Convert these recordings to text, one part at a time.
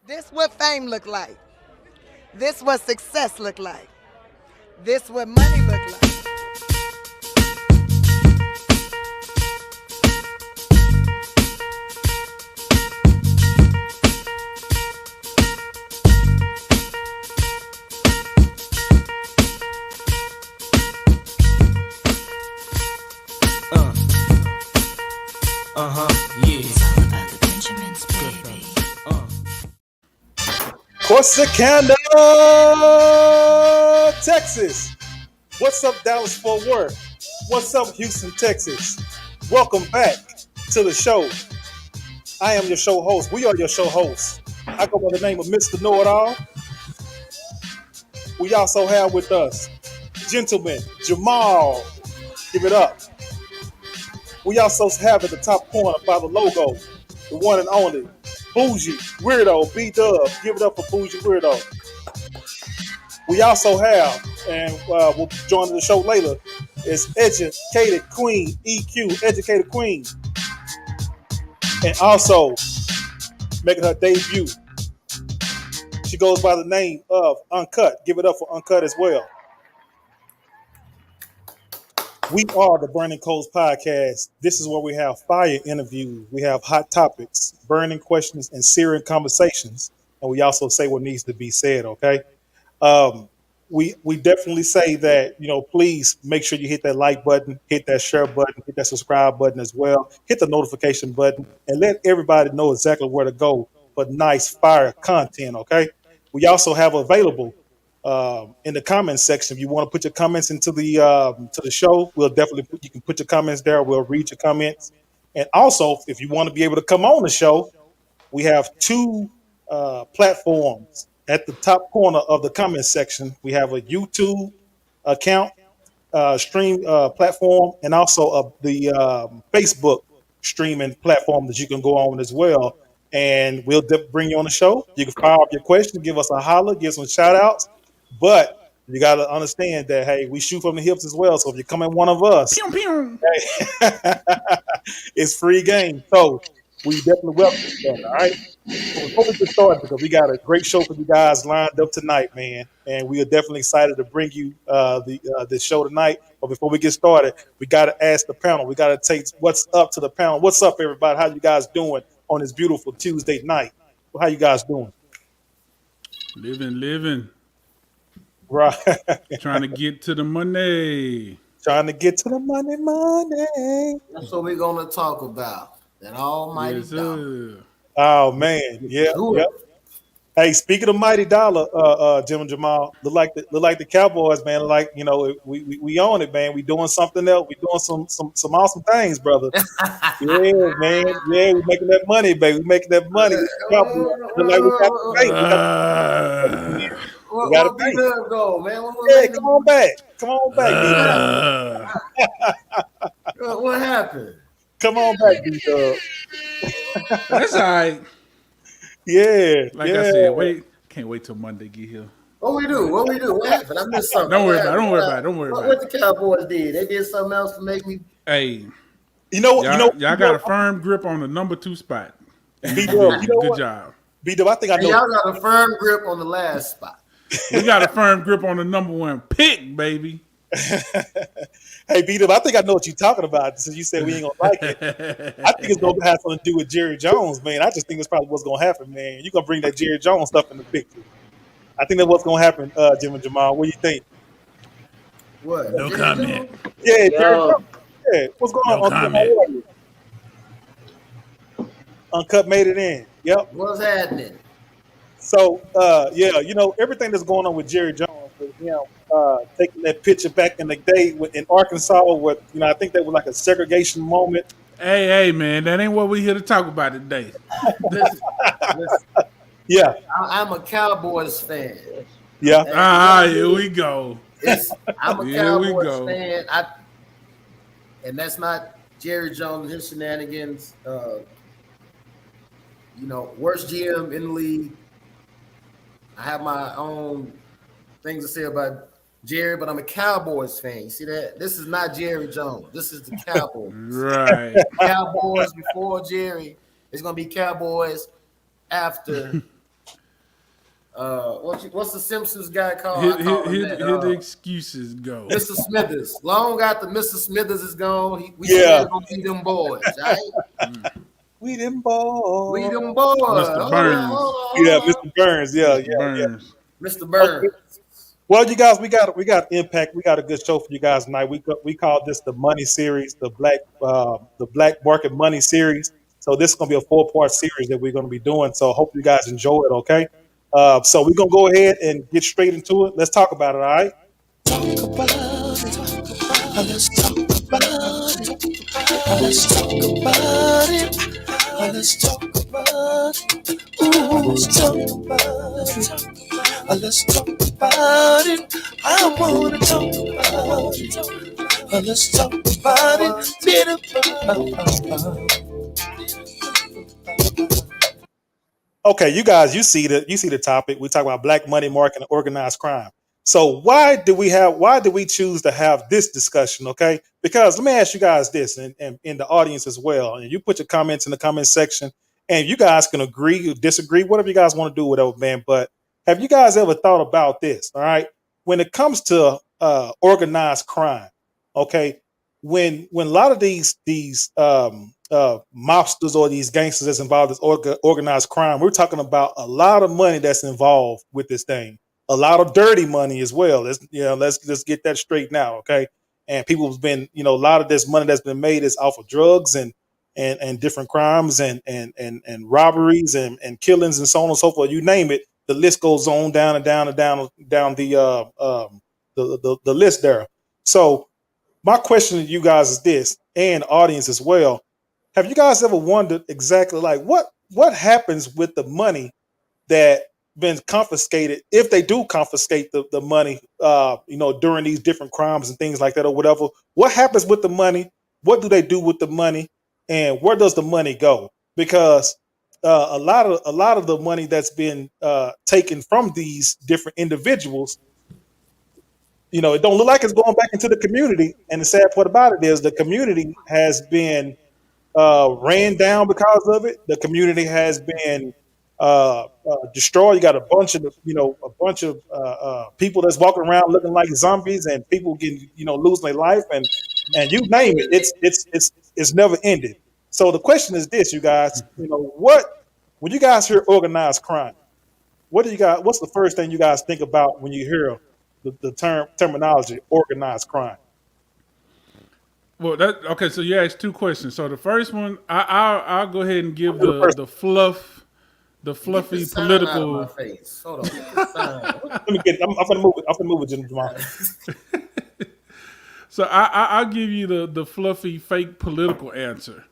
This what fame look like. This what success look like. This what money look like. Corsicana, Texas. What's up, Dallas Fort Worth? What's up, Houston, Texas? Welcome back to the show. I am your show host. We are your show hosts. I go by the name of Mr. Know-It-All. We also have with us, gentleman Jamal. Give it up. We also have at the top corner by the logo, the one and only Bougie Weirdo B-Dub. Give it up for Bougie Weirdo. We also have, and we'll be joining the show later, is Educated Queen, EQ, Educated Queen. And also, making her debut, she goes by the name of Uncut. Give it up for Uncut as well. We are the Burning Coals Podcast. This is where we have fire interviews. We have hot topics, burning questions, and searing conversations. And we also say what needs to be said, okay? We definitely say that, please make sure you hit that like button, hit that share button, hit that subscribe button as well, hit the notification button, and let everybody know exactly where to go for nice fire content, okay? We also have available in the comments section. If you want to put your comments into the show, you can put your comments there. We'll read your comments. And also, if you want to be able to come on the show, we have two platforms at the top corner of the comment section. We have a YouTube account, stream platform, and also the Facebook streaming platform that you can go on as well. And we'll bring you on the show. You can fire up your question, give us a holler, give some shout outs. But you got to understand that, hey, we shoot from the hips as well. So if you come at one of us, pew, pew. Hey, it's free game. So we definitely welcome that, all right? So before we get started, because we got a great show for you guys lined up tonight, man. And we are definitely excited to bring you this show tonight. But before we get started, we got to ask the panel. We got to take what's up to the panel. What's up, everybody? How you guys doing on this beautiful Tuesday night? Well, how you guys doing? Living. Right. Trying to get to the money. Trying to get to the money. That's what we're going to talk about. That almighty dollar. Oh, man. Yeah. Hey, speaking of mighty dollar, Jim and Jamal, look like the Cowboys, man. Like, we own it, man. We doing something else. We doing some awesome things, brother. Yeah, man. Yeah, we making that money, baby. We making that money. Look like we got to pay. We got to pay. Go, man. Yeah, come on back. What happened? Come on back, B-Dub. That's all right. Yeah. Like I said, can't wait till Monday get here. What we do? What happened? I missed something. Don't worry about it. What the Cowboys did? They did something else to make me. Hey, y'all got a firm grip on the number 2 spot. B-Dub, good job. B-Dub, I think I know. Y'all got a firm grip on the last spot. We got a firm grip on the number 1 pick, baby. Hey, B-Dub, I think I know what you're talking about. Since you said we ain't gonna like it, I think it's gonna have something to do with Jerry Jones, man. I just think it's probably what's gonna happen, man. You're gonna bring that Jerry Jones stuff in the picture. I think that's what's gonna happen, Jim and Jamal. What do you think? What? No comment. Yeah, Jerry Jones. Yeah, what's going on? Comment. Uncut made it in. Yep. What's happening? So, everything that's going on with Jerry Jones, with him taking that picture back in the day in Arkansas, with I think that was like a segregation moment. Hey, man, that ain't what we here to talk about today. Listen. Yeah, I'm a Cowboys fan. Yeah. Here we go. I'm a Cowboys fan. And that's not Jerry Jones and his shenanigans. Worst GM in the league. I have my own things to say about Jerry, but I'm a Cowboys fan. You see that? This is not Jerry Jones. This is the Cowboys. Right. Cowboys before Jerry. It's going to be Cowboys after What's the Simpsons guy called? Here, I call him that. here the excuses go. Mr. Smithers. Long after Mr. Smithers is gone, we Yeah, still gonna be them boys, right? we them We them boys. boys. Mr. Hold on, Burns. Yeah, hold on. Mr. Burns. Yeah, Mr. yeah, yeah. Burns. Mr. Okay. Burns. Well, you guys, we got impact. We got a good show for you guys tonight. We call this the Money Series, the Black Market Money Series. So this is gonna be a 4-part series that we're gonna be doing. So hope you guys enjoy it. Okay. So we're gonna go ahead and get straight into it. Let's talk about it. All right. Let's talk about it. Let's talk about it. Let's talk about it. Ooh, let's talk about it. Let's talk about it. I wanna talk about it. Let's talk about it. Okay, you guys, you see the topic. We talk about black money market and organized crime. So why did we choose to have this discussion? Okay, because let me ask you guys this, and in the audience as well, and you put your comments in the comment section, and you guys can agree or disagree, whatever you guys want to do, whatever, man. But have you guys ever thought about this? All right, when it comes to organized crime, okay, when a lot of these mobsters or these gangsters that's involved in organized crime, we're talking about a lot of money that's involved with this thing, a lot of dirty money as well. Let's get that straight now, okay? And people have been, a lot of this money that's been made is off of drugs and different crimes and robberies and killings and so on and so forth. You name it, the list goes on down and down and down the list there. So my question to you guys is this, and audience as well: have you guys ever wondered exactly like what happens with the money that been confiscated if they do confiscate the money during these different crimes and things like that or whatever? What happens with the money? What do they do with the money? And where does the money go? Because a lot of the money that's been taken from these different individuals, it don't look like it's going back into the community. And the sad part about it is the community has been ran down because of it. The community has been destroyed. You got a bunch of people that's walking around looking like zombies, and people getting losing their life, and you name it. It's never ended. So the question is this, you guys. What when you guys hear organized crime, what do you guys? What's the first thing you guys think about when you hear the terminology organized crime? Well, okay. So you asked two questions. So the first one, I'll go ahead and give The first, the fluff, the Get fluffy this sign out of my political. face. Hold on. Get this sign. let me get. I'm gonna move it. I'm gonna move it, Jamal. So I'll give you the fluffy fake political answer.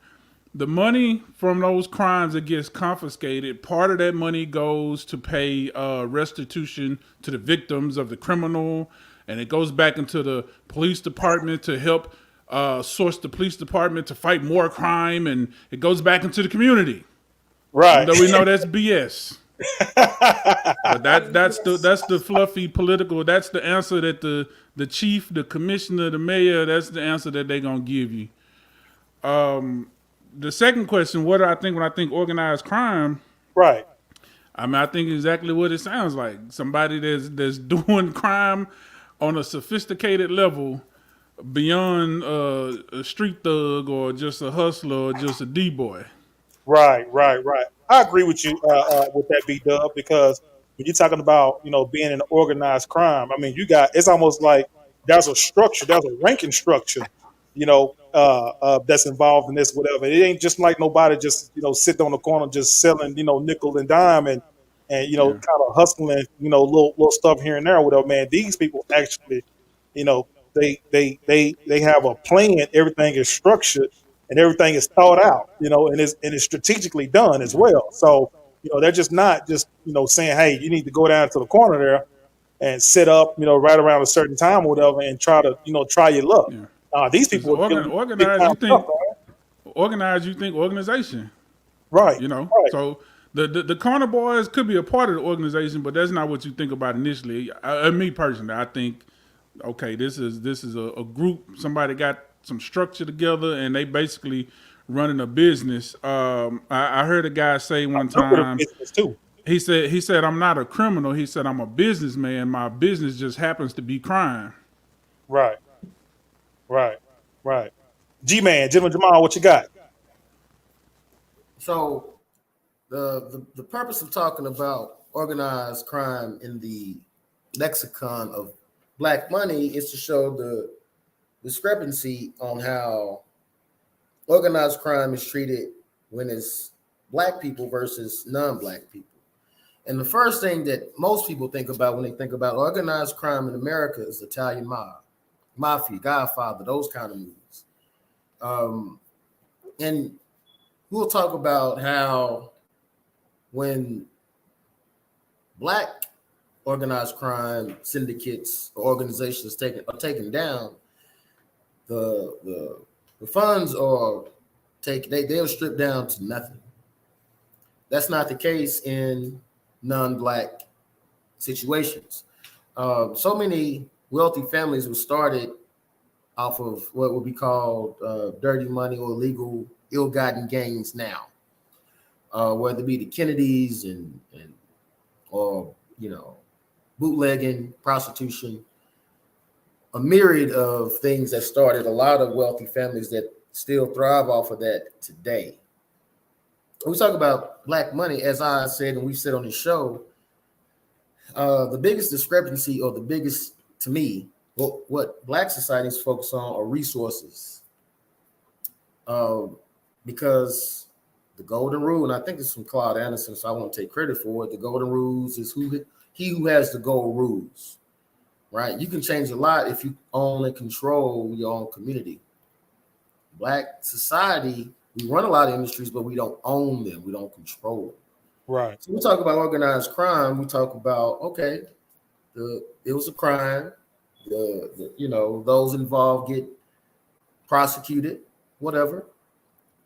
The money from those crimes that gets confiscated, part of that money goes to pay restitution to the victims of the criminal, and it goes back into the police department to help source the police department to fight more crime, and it goes back into the community. Even Right. though we know that's BS. But that's the fluffy political. That's the answer that the chief, the commissioner, the mayor. That's the answer that they're gonna give you. The second question: what do I think when I think organized crime? Right. I mean, I think exactly what it sounds like. Somebody that's doing crime on a sophisticated level beyond a street thug or just a hustler or just a D-boy. Right. I agree with you with that, B Dub, because when you're talking about being in organized crime, I mean it's almost like there's a structure, there's a ranking structure, that's involved in this, whatever. It ain't just like nobody just sitting on the corner just selling nickel and dime and Yeah. kind of hustling little stuff here and there, or whatever. Man, these people actually you know they have a plan. Everything is structured and everything is thought out, and it's strategically done as well. So, they're just not just, saying, hey, you need to go down to the corner there and set up, right around a certain time or whatever and try to, try your luck. Yeah. These 'Cause people are doing big organized, time you stuff, think organized, you think organization. right? You know, Right. so the corner boys could be a part of the organization, but that's not what you think about initially. Me personally, I think, okay, this is a group. Somebody got some structure together, and they basically running a business. I heard a guy say one Lucrative time, business too. He said I'm not a criminal. He said I'm a businessman. My business just happens to be crime. Right. Right. Right. G-Man, Gentleman Jamal, what you got? So the purpose of talking about organized crime in the lexicon of black money is to show the discrepancy on how organized crime is treated when it's black people versus non-black people. And the first thing that most people think about when they think about organized crime in America is Italian mob, mafia, Godfather, those kind of movies. And we'll talk about how when black organized crime syndicates or organizations are taken down, the funds are they'll strip down to nothing. That's not the case in non-black situations. So many wealthy families were started off of what would be called dirty money or illegal, ill-gotten gains now, whether it be the Kennedys and or bootlegging, prostitution, a myriad of things that started a lot of wealthy families that still thrive off of that today. When we talk about black money, as I said and we've said on the show, the biggest discrepancy, or the biggest, to me, what black societies focus on are resources. Because the golden rule, and I think it's from Claude Anderson, so I won't take credit for it. The golden rules is he who has the gold rules, right? You can change a lot if you own and control your own community. Black society, we run a lot of industries, but we don't own them. We don't control them. Right. So we talk about organized crime. We talk about, okay, it was a crime. Those involved get prosecuted, whatever.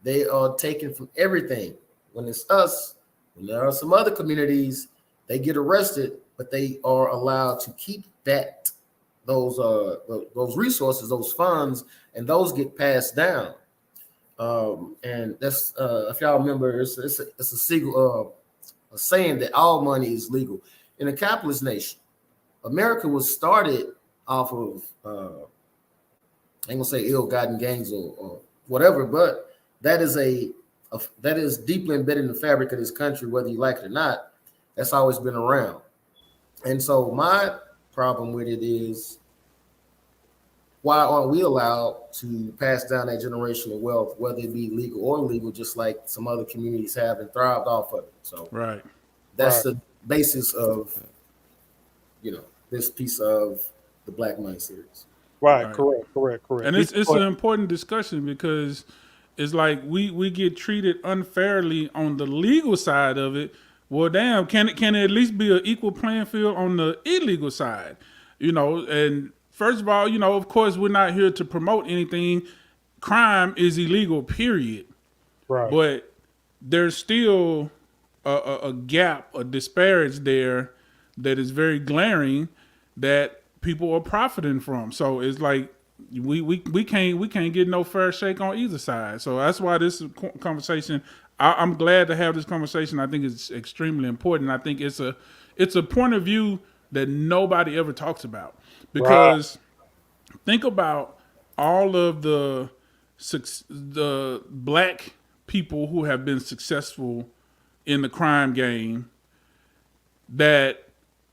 They are taken from everything. When it's us, when there are some other communities, they get arrested, but they are allowed to keep those resources, those funds, and those get passed down. And that's if y'all remember, it's a saying that all money is legal in a capitalist nation. America was started off of I ain't gonna say ill-gotten gains or whatever, but that is deeply embedded in the fabric of this country, whether you like it or not. That's always been around. And so my problem with it is, why aren't we allowed to pass down that generational wealth, whether it be legal or illegal, just like some other communities have and thrived off of it? So Right. that's the basis of this piece of the Black Money series. Right. Correct. And it's an important discussion, because it's like we get treated unfairly on the legal side of it. Well, damn, can it at least be an equal playing field on the illegal side? And first of all, of course, we're not here to promote anything. Crime is illegal, period. Right. But there's still a gap, a disparage there that is very glaring that people are profiting from. So it's like we can't get no fair shake on either side. So that's why this conversation, I'm glad to have this conversation. I think it's extremely important. I think it's a point of view that nobody ever talks about, because think about all of the black people who have been successful in the crime game, that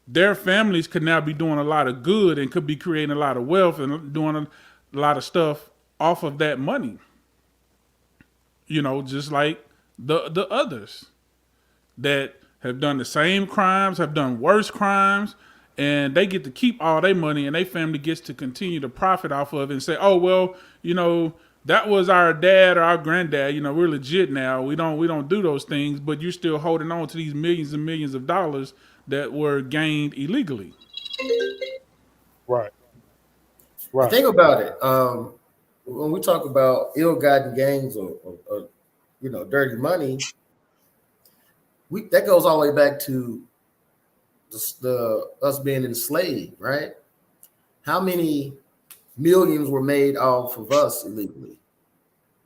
their families could now be doing a lot of good and could be creating a lot of wealth and doing a lot of stuff off of that money. Just like the others that have done the same crimes, have done worse crimes, and they get to keep all their money, and their family gets to continue to profit off of it and say, oh, well, that was our dad or our granddad. We're legit now. We don't do those things, but you're still holding on to these millions and millions of dollars that were gained illegally. Right. Think about it. When we talk about ill-gotten gains or dirty money, that goes all the way back to us being enslaved, right? How many millions were made off of us illegally,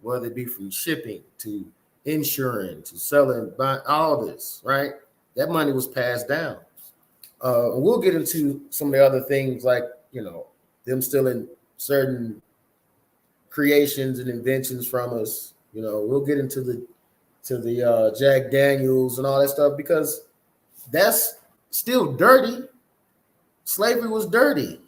whether it be from shipping to insurance to selling, buying, all this, right? that money was passed down. And we'll get into some of the other things like, them stealing certain creations and inventions from us. We'll get into the Jack Daniels and all that stuff because that's still dirty. Slavery was dirty,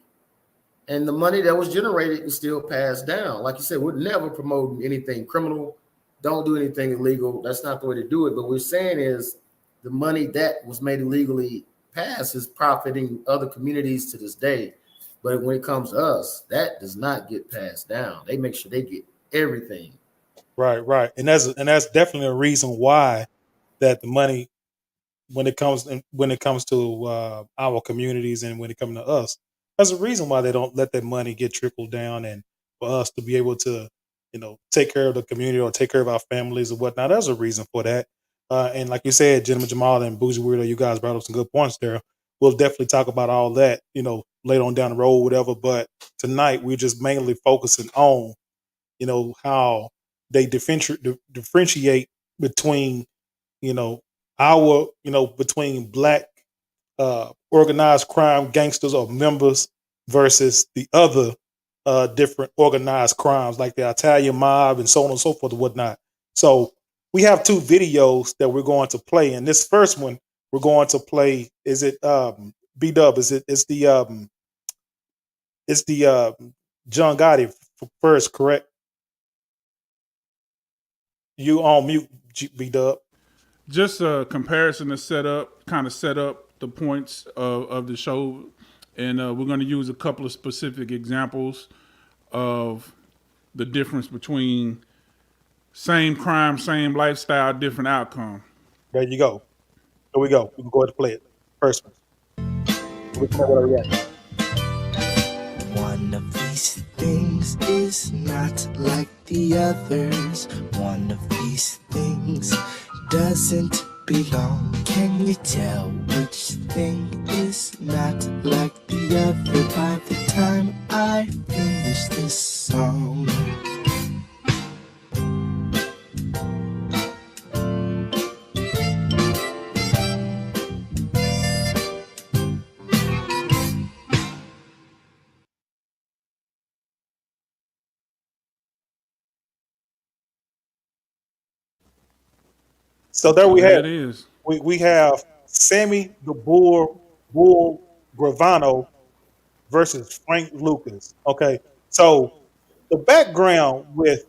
and the money that was generated was still passed down. Like you said, we're never promoting anything criminal. Don't do anything illegal. That's not the way to do it. But what we're saying is the money that was made illegally passed is profiting other communities to this day. But when it comes to us, that does not get passed down. They make sure they get everything. Right, and that's definitely a reason why that the money when it comes to our communities and when it comes to us, there's a reason why they don't let that money get trickled down and for us to be able to take care of the community or take care of our families or whatnot. There's a reason for that. And like you said, Gentleman Jamal and Bougie Weirdo, you guys brought up some good points there. We'll definitely talk about all that, later on down the road, whatever. But tonight we're just mainly focusing on, how they differentiate between, you know, between black organized crime gangsters or members versus the other different organized crimes like the Italian mob and so on and so forth and whatnot. So we have two videos that we're going to play. And this first one we're going to play, is it B Dub? It's the John Gotti first, correct? You on mute, B Dub. Just a comparison to set up the points of the show, and we're going to use a couple of specific examples of the difference between same crime, same lifestyle, different outcome. There you go. Here we go. We can go ahead and play it. First one. One of these things is not like the others. One of these things doesn't belong. Can you tell which thing is not like the other by the time I finish this song? So there we There have it is. we have Sammy the Bull Gravano versus Frank Lucas. Okay, so the background with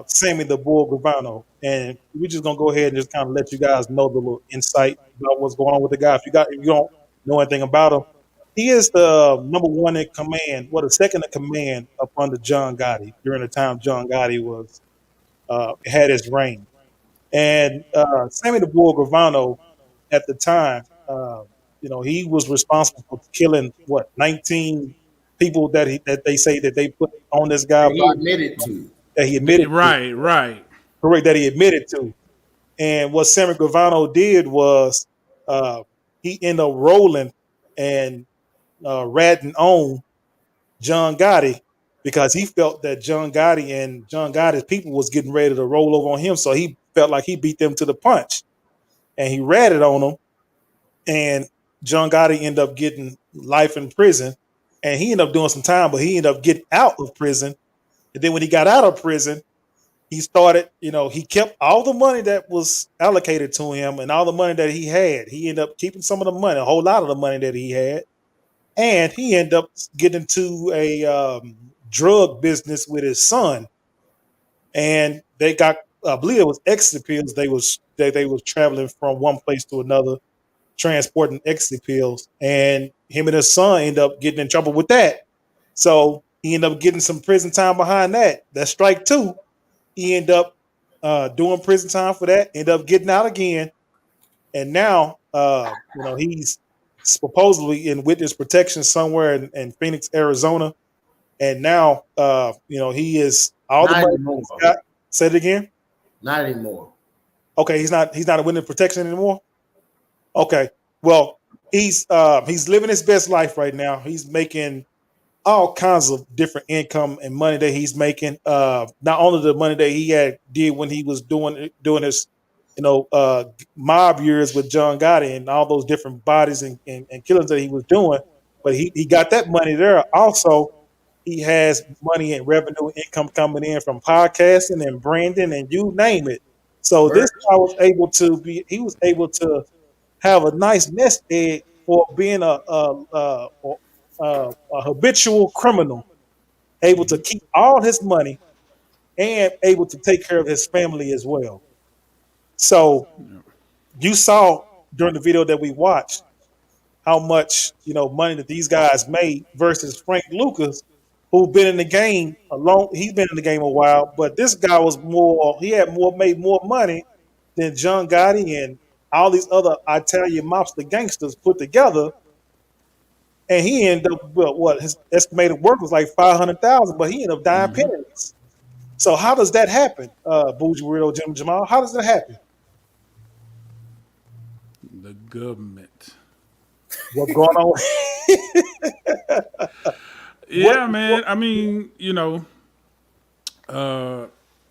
Sammy the Bull Gravano, and we're just gonna go ahead and just kind of let you guys know the little insight about what's going on with the guy. If you don't know anything about him, he is the number one in command, the second in command up under John Gotti during the time John Gotti was had his reign. And Sammy the Bull Gravano at the time, he was responsible for killing 19 people that they say that they put on this guy And he body admitted to. that he admitted to. Right. Correct, that he admitted to. And what Sammy Gravano did was he ended up rolling and ratting on John Gotti because he felt that John Gotti and John Gotti's people was getting ready to roll over on him. So he felt like he beat them to the punch. And he ratted on them. And John Gotti ended up getting life in prison. And he ended up doing some time, but he ended up getting out of prison. And then when he got out of prison, he started, he kept all the money that was allocated to him and all the money that he had. He ended up keeping some of the money, a whole lot of the money that he had. And he ended up getting into a drug business with his son. And they got, I believe it was ecstasy pills. They was traveling from one place to another, transporting ecstasy pills. And him and his son ended up getting in trouble with that. So he ended up getting some prison time behind that. That's strike two. He ended up doing prison time for that. Ended up getting out again. And now, he's supposedly in witness protection somewhere in Phoenix, Arizona. And now, he is all the Not money anymore. he's got. Say it again. Not anymore. Okay, he's not a witness protection anymore. Okay, well, he's living his best life right now. He's making all kinds of different income and money that he's making. Not only the money that he did when he was doing his mob years with John Gotti and all those different bodies and killings that he was doing. But he got that money there. Also, he has money and revenue income coming in from podcasting and branding and you name it. So this Merch. guy was able to he was able to have a nice nest egg for being a habitual criminal, able to keep all his money and able to take care of his family as well. So you saw during the video that we watched how much money that these guys made versus Frank Lucas, who been in the game a long. He's been in the game a while, but this guy was more. He had made more money than John Gotti and all these other Italian mobster gangsters put together. And he ended up what his estimated worth was like 500,000, but he ended up dying penniless. So how does that happen, Bougie Weirdo Jim Jamal? How does that happen? The government. What's going on? Yeah, man. I mean, Al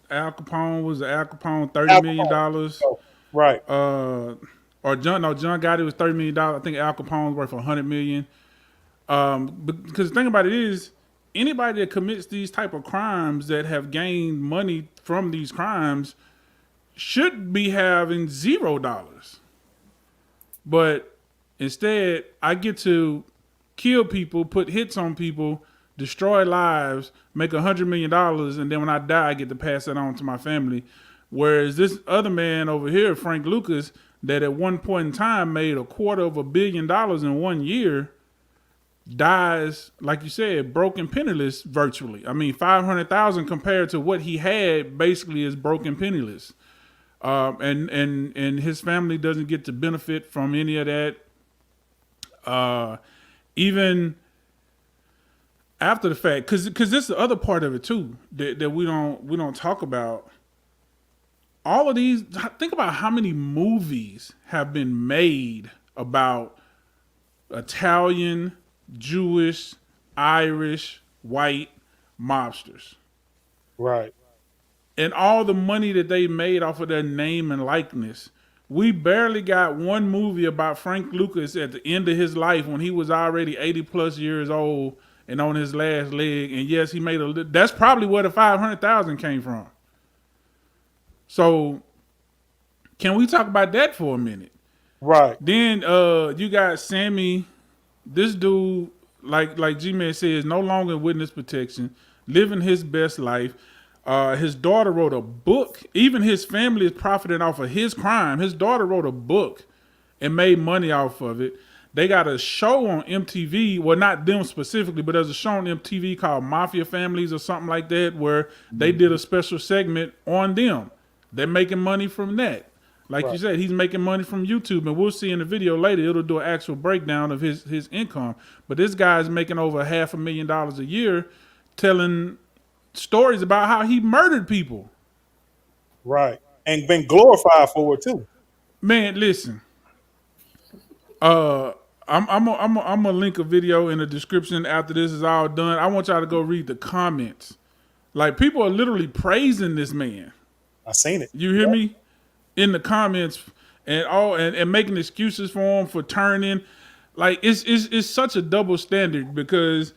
Capone was Al Capone, $30 million. Right. Or John Gotti was $30 million. I think Al Capone's worth $100 million. Because the thing about it is, anybody that commits these type of crimes that have gained money from these crimes should be having $0. But instead, I get to kill people, put hits on people, destroy lives, make $100 million, and then when I die, I get to pass it on to my family. Whereas this other man over here, Frank Lucas, that at one point in time made $250 million in 1 year, dies, like you said, broken penniless virtually. I mean, 500,000 compared to what he had basically is broken penniless. And his family doesn't get to benefit from any of that. Even after the fact, because this is the other part of it too that we don't talk about. All of these, think about how many movies have been made about Italian, Jewish, Irish, white mobsters. Right. And all the money that they made off of their name and likeness. We barely got one movie about Frank Lucas at the end of his life when he was already 80 plus years old and on his last leg. And yes, he made that's probably where the 500,000 came from. So can we talk about that for a minute? Right. Then you got Sammy, this dude, like G-Man says, no longer in witness protection, living his best life. His daughter wrote a book. Even his family is profiting off of his crime. His daughter wrote a book and made money off of it. They got a show on MTV. Well, not them specifically, but there's a show on MTV called Mafia Families or something like that, where they did a special segment on them. They're making money from that. Like you said, he's making money from YouTube, and we'll see in the video later. It'll do an actual breakdown of his income. But this guy's making over $500,000 a year, telling stories about how he murdered people. Right. And been glorified for it too. Man, listen. I'm gonna link a video in the description after this is all done. I want y'all to go read the comments. Like, people are literally praising this man. I seen it. You hear me? In the comments and making excuses for him for turning. Like, it's such a double standard, because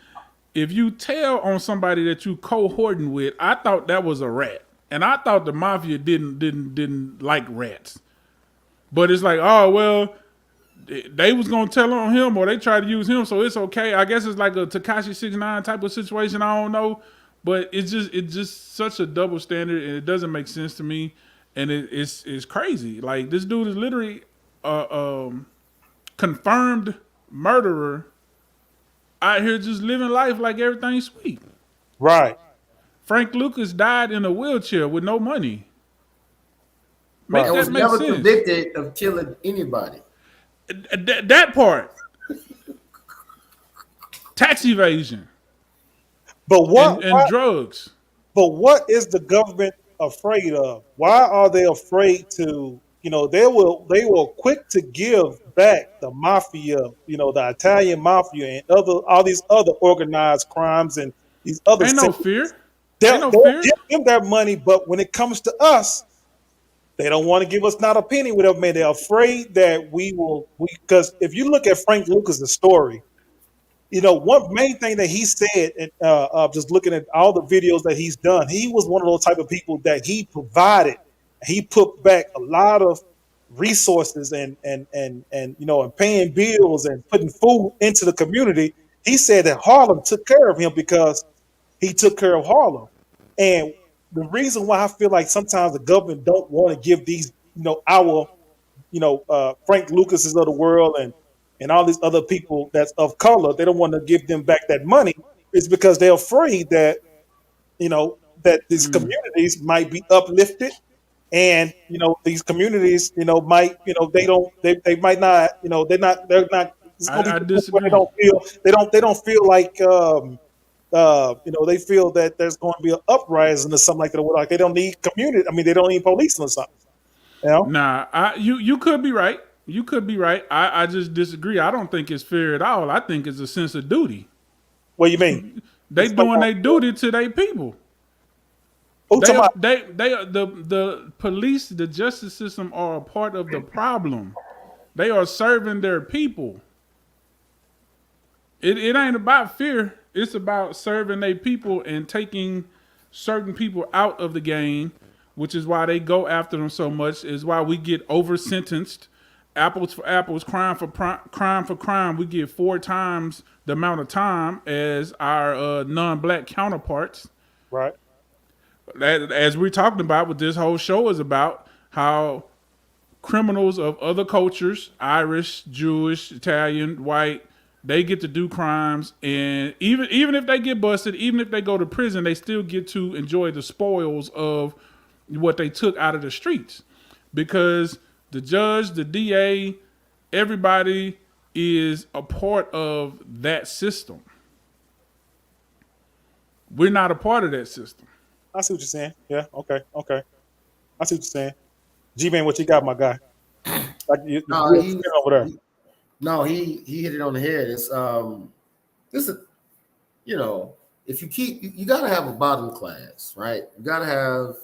if you tell on somebody that you cohorting with, I thought that was a rat. And I thought the mafia didn't like rats. But it's like, oh, well, they was going to tell on him, or they tried to use him, so it's okay. I guess it's like a Tekashi 6ix9ine type of situation. I don't know. But it's just such a double standard, and it doesn't make sense to me. And it's crazy. Like, this dude is literally a confirmed murderer out here just living life like everything's sweet. Right. Frank Lucas died in a wheelchair with no money. Right. That was makes never sense. convicted of killing anybody. That part. Tax evasion. But what and drugs. But what is the government afraid of? Why are they afraid to? They will quick to give back the mafia, the Italian mafia and all these other organized crimes and these other. Ain't no fear. They'll give them that money, but when it comes to us, They don't want to give us not a penny whatever man. They're afraid that we will because if you look at Frank Lucas's story, one main thing that he said, and just looking at all the videos that he's done, he was one of those type of people that he provided. He put back a lot of resources and paying bills and putting food into the community. He said that Harlem took care of him because he took care of Harlem. And the reason why I feel like sometimes the government don't want to give these, our, Frank Lucases of the world and all these other people that's of color, they don't want to give them back that money is because they're afraid that, that these communities might be uplifted. And these communities, might, they might not, they're not. It's gonna I be people where disagree. they don't feel like, they feel that there's going to be an uprising or something like that. Like they don't need community. I mean, they don't need policing or something. Nah, you could be right. You could be right. I just disagree. I don't think it's fair at all. I think it's a sense of duty. What do you mean? They Explain doing how- their duty to their people. Who talking about? The police, the justice system are a part of the problem. They are serving their people. It ain't about fear. It's about serving their people and taking certain people out of the game, which is why they go after them so much. Is why we get over sentenced. Apples for apples, crime for crime. We get 4 times the amount of time as our non-black counterparts. Right. As we're talking about, what this whole show is about, how criminals of other cultures, Irish, Jewish, Italian, white, they get to do crimes, and even if they get busted, even if they go to prison, they still get to enjoy the spoils of what they took out of the streets, because the judge, the DA, everybody is a part of that system. We're not a part of that system. I see what you're saying. Yeah. Okay. I see what you're saying. G-Man, what you got, my guy? Like No, you're over there. No, he hit it on the head. It's this is if you gotta have a bottom class, right? You gotta have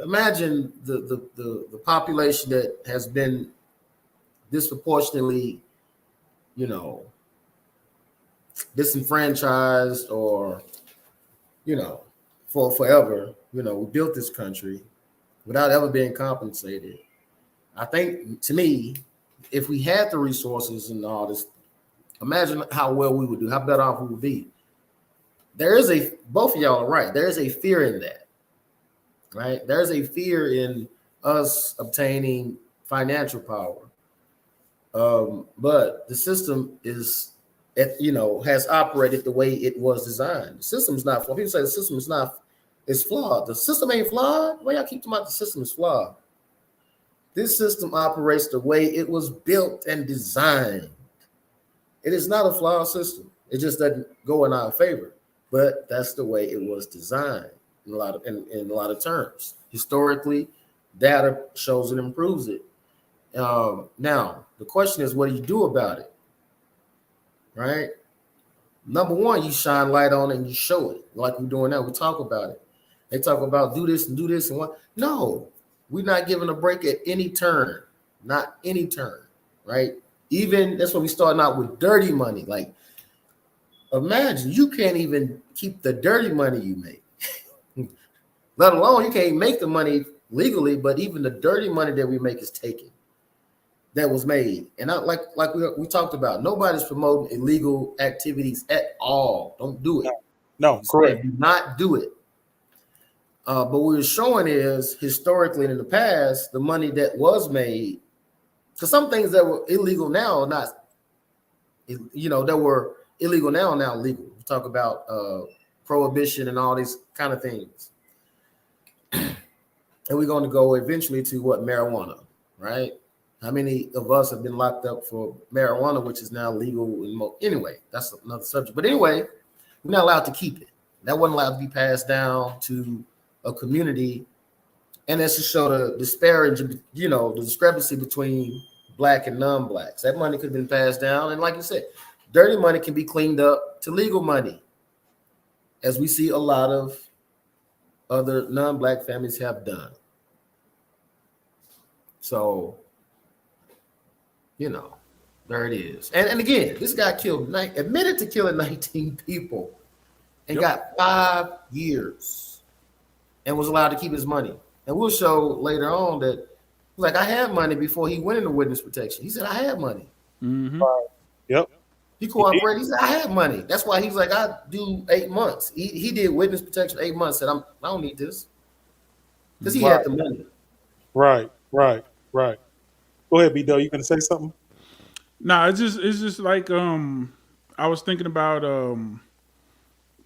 imagine the population that has been disproportionately, disenfranchised or for forever. We built this country without ever being compensated. I think, to me, if we had the resources and all this, imagine how well we would do, how better off we would be. Both of y'all are right. There is a fear in that, right? There's a fear in us obtaining financial power. But the system has operated the way it was designed. The system's not flawed. People say the system is flawed. The system ain't flawed. Why y'all keep talking about the system is flawed? This system operates the way it was built and designed. It is not a flawed system. It just doesn't go in our favor. But that's the way it was designed in a lot of terms. Historically, data shows it improves it. Now, the question is, what do you do about it? Right? Number one, you shine light on it and you show it like we're doing now. We talk about it. They talk about do this and what. No, we're not giving a break at any turn, not any turn, right? Even that's when we starting out with dirty money. Like, imagine you can't even keep the dirty money you make, let alone you can't make the money legally, but even the dirty money that we make is taken. That was made. And like we talked about, nobody's promoting illegal activities at all. Don't do it. No, correct. Do not do it. But what we're showing is historically and in the past, the money that was made, because some things that were illegal now are not, that were illegal now are now legal. We talk about prohibition and all these kind of things. And we're going to go eventually to marijuana, right? How many of us have been locked up for marijuana, which is now legal? Anyway, that's another subject. But anyway, we're not allowed to keep it. That wasn't allowed to be passed down to a community. And that's to show the disparity, the discrepancy between black and non-blacks. That money could have been passed down. And like you said, dirty money can be cleaned up to legal money. As we see a lot of other non-black families have done. So, you know, there it is. And again, this guy admitted to killing 19 people and got 5 years and was allowed to keep his money. And we'll show later on that, like, I had money before he went into witness protection. He said, I had money. Mm-hmm. Yep. He cooperated. He said, I had money. That's why he's like, I do 8 months. He did witness protection 8 months. Said, I don't need this. Because he had the money. Right. Go ahead, B-Dub. You gonna say something? No, it's just like I was thinking about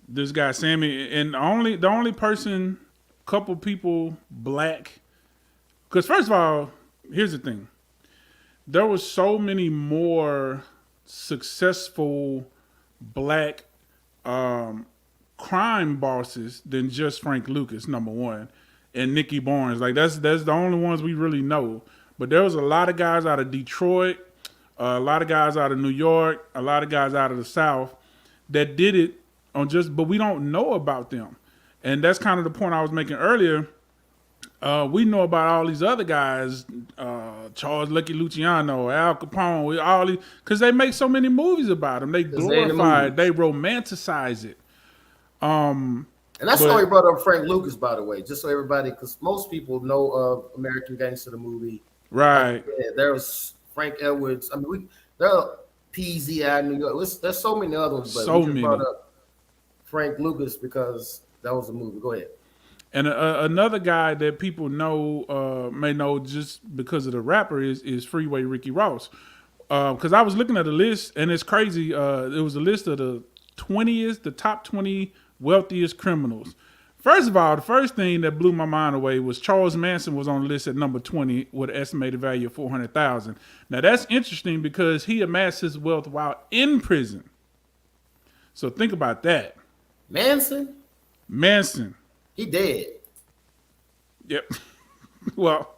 this guy Sammy, and the only person, couple people black, because first of all, here's the thing, there was so many more successful black crime bosses than just Frank Lucas, number one, and Nicky Barnes. Like that's the only ones we really know. But there was a lot of guys out of Detroit, a lot of guys out of New York, a lot of guys out of the South that did it but we don't know about them. And that's kind of the point I was making earlier. We know about all these other guys, Charles Lucky Luciano, Al Capone, all these, because they make so many movies about them. They glorify it, they romanticize it. And that's why we brought up Frank Lucas, by the way, just so everybody, because most people know of American Gangster, the movie. Right. There was Frank Edwards. I mean, there are PZI New York. There's so many other ones, but we just brought up Frank Lucas because that was a movie. Go ahead. And another guy that people know, may know just because of the rapper is Freeway Ricky Ross. Because I was looking at a list, and it's crazy. It was a list of the top 20 wealthiest criminals. First of all, the first thing that blew my mind away was Charles Manson was on the list at number 20 with an estimated value of $400,000. Now that's interesting because he amassed his wealth while in prison. So think about that. Manson. He dead. Yep. Well,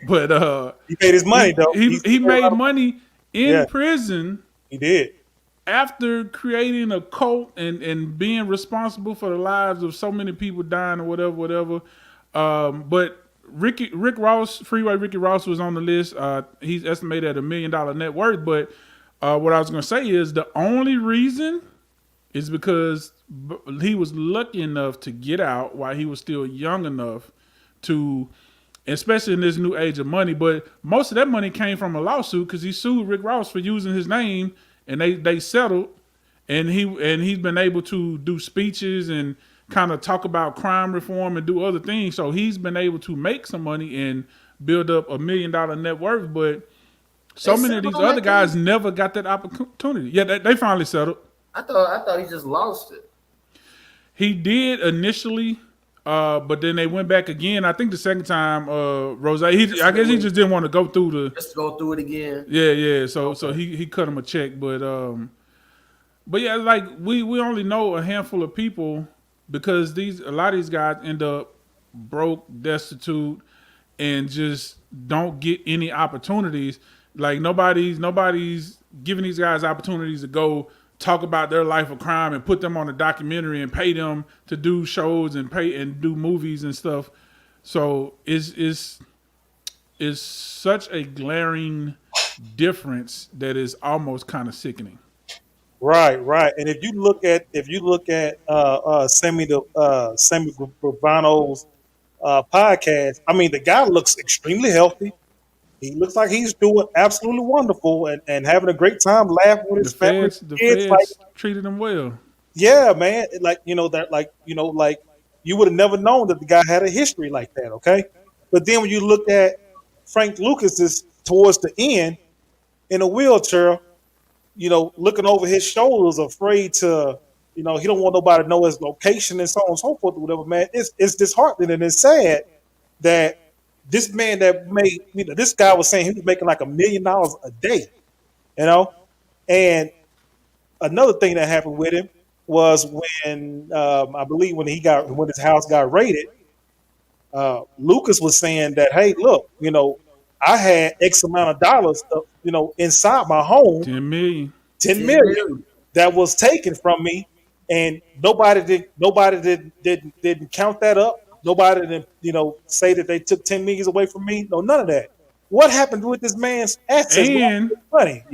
but he paid his money though. He made money in prison. He did. After creating a cult and being responsible for the lives of so many people dying or whatever. But Rick Ross, Freeway Ricky Ross was on the list. He's estimated at $1 million net worth. But what I was going to say is the only reason is because he was lucky enough to get out while he was still young enough to, especially in this new age of money. But most of that money came from a lawsuit because he sued Rick Ross for using his name, and they settled. And he's been able to do speeches and kind of talk about crime reform and do other things. So he's been able to make some money and build up $1 million net worth. But so many of these other guys never got that opportunity. Yeah, they finally settled. I thought he just lost it. He did initially, but then they went back again. I think the second time, Rose. I guess he just didn't want to go through just go through it again. Yeah. So he cut him a check, but yeah, like we only know a handful of people because a lot of these guys end up broke, destitute, and just don't get any opportunities. Like nobody's giving these guys opportunities to go talk about their life of crime and put them on a documentary and pay them to do shows and pay and do movies and stuff. So it's such a glaring difference that is almost kind of sickening. Right. And if you look at Sammy Gravano's podcast, I mean the guy looks extremely healthy. He looks like he's doing absolutely wonderful and having a great time, laughing with his family. The feds treated him well. Yeah, man. Like you would have never known that the guy had a history like that. Okay, but then when you look at Frank Lucas's towards the end in a wheelchair, looking over his shoulders, afraid to, he don't want nobody to know his location and so on and so forth or whatever. Man, it's disheartening and it's sad that. This man that made, this guy was saying he was making like $1 million a day, And another thing that happened with him was when I believe when his house got raided, Lucas was saying that, hey, look, I had X amount of dollars, inside my home, 10 million that was taken from me, and nobody didn't count that up. Nobody didn't, say that they took 10 million away from me. No, none of that. What happened with this man's assets? What happened And with his money?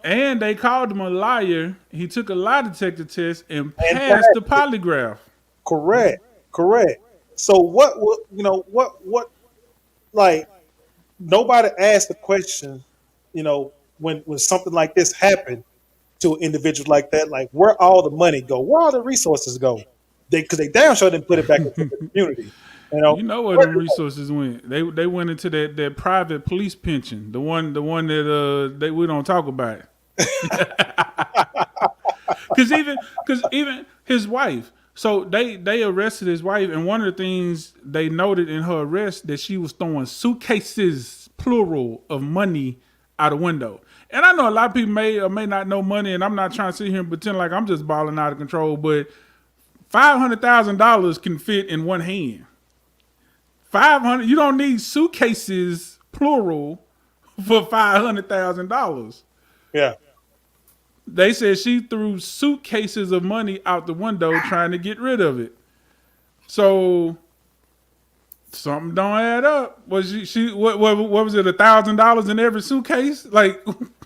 and they called him a liar. He took a lie detector test and And passed the polygraph. correct, correct. So what? Like nobody asked the question. When something like this happened to an individual like that, like where all the money go, where all the resources go? Because they damn sure didn't put it back into the community. You know where them resources went? They went into that private police pension, the one that we don't talk about. Because even his wife. So they arrested his wife, and one of the things they noted in her arrest that she was throwing suitcases, plural, of money out the window. And I know a lot of people may or may not know money, and I'm not trying to sit here and pretend like I'm just balling out of control, but $500,000 can fit in one hand. 500. You don't need suitcases, plural, for $500,000. Yeah. They said she threw suitcases of money out the window trying to get rid of it. So something don't add up. Was she what was it, $1,000 in every suitcase? Like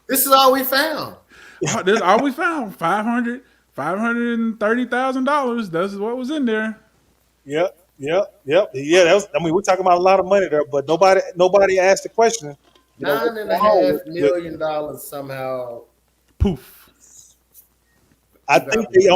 This is all we found. this all we found. $530,000. That's what was in there. Yep. Yeah. That was, we're talking about a lot of money there, but nobody asked the question. $9.5 million somehow. Poof. I think they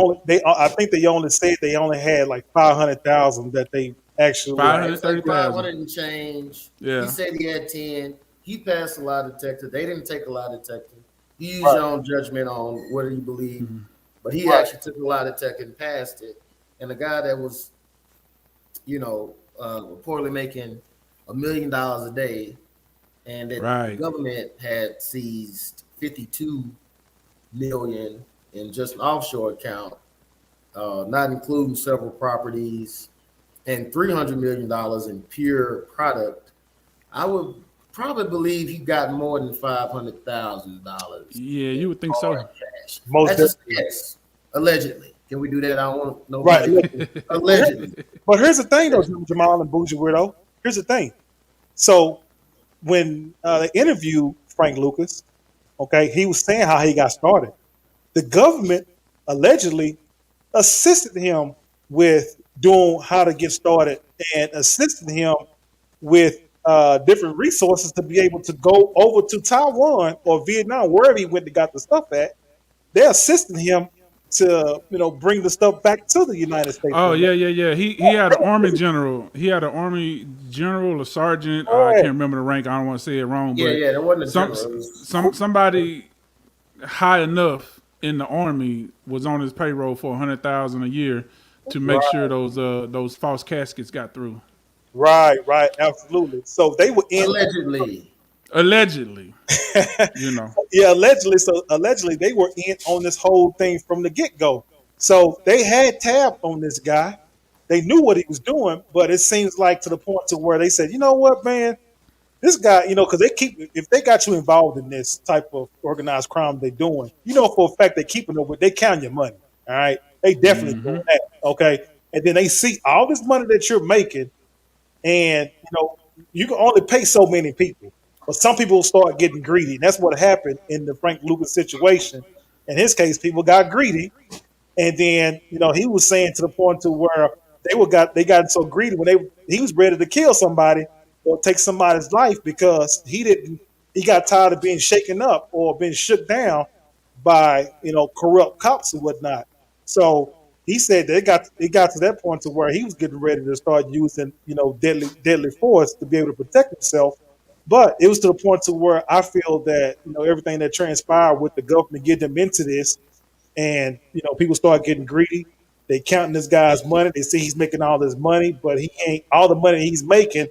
only said they only had like 500,000 that they actually 530,000. 500 and change. Yeah. He said he had 10. He passed a lie detector. They didn't take a lie detector. You use Right. your own judgment on what do you believe. Mm-hmm. But he actually took a lie detector and passed it. And the guy that was, reportedly making $1 million a day, and that the government had seized 52 million in just an offshore account, not including several properties, and $300 million in pure product, I would probably believe he got more than $500,000. Yeah, you would think so. Cash. Most That's just yes, allegedly. Can we do that? I don't want no right. allegedly. But here's the thing, though, Jamal and Bougie Weirdo. Here's the thing. So when they interviewed Frank Lucas, okay, he was saying how he got started. The government allegedly assisted him with doing how to get started and assisted him with different resources to be able to go over to Taiwan or Vietnam, wherever he went and got the stuff at. They're assisting him to, bring the stuff back to the United States. Oh, yeah. He had an army general. He had an army general or sergeant. I can't remember the rank. I don't want to say it wrong. But Yeah, that wasn't a general. Somebody high enough in the army was on his payroll for $100,000 a year to make sure those false caskets got through. Right, absolutely. So they were in allegedly. Yeah, allegedly. So allegedly they were in on this whole thing from the get-go. So they had tab on this guy. They knew what he was doing, but it seems like to the point to where they said, you know what, man, this guy, because if they got you involved in this type of organized crime they're doing, for a fact they're keeping it, they count your money. All right. They definitely do that. Okay. And then they see all this money that you're making, and you can only pay so many people. But some people start getting greedy. And that's what happened in the Frank Lucas situation. In his case, people got greedy. And then, he was saying to the point to where they got so greedy when he was ready to kill somebody or take somebody's life because he got tired of being shaken up or being shook down by, corrupt cops and whatnot. So he said that it got to that point to where he was getting ready to start using, deadly force to be able to protect himself. But it was to the point to where I feel that, everything that transpired with the government getting them into this and, people start getting greedy. They counting this guy's money. They see he's making all this money, but he ain't all the money he's making.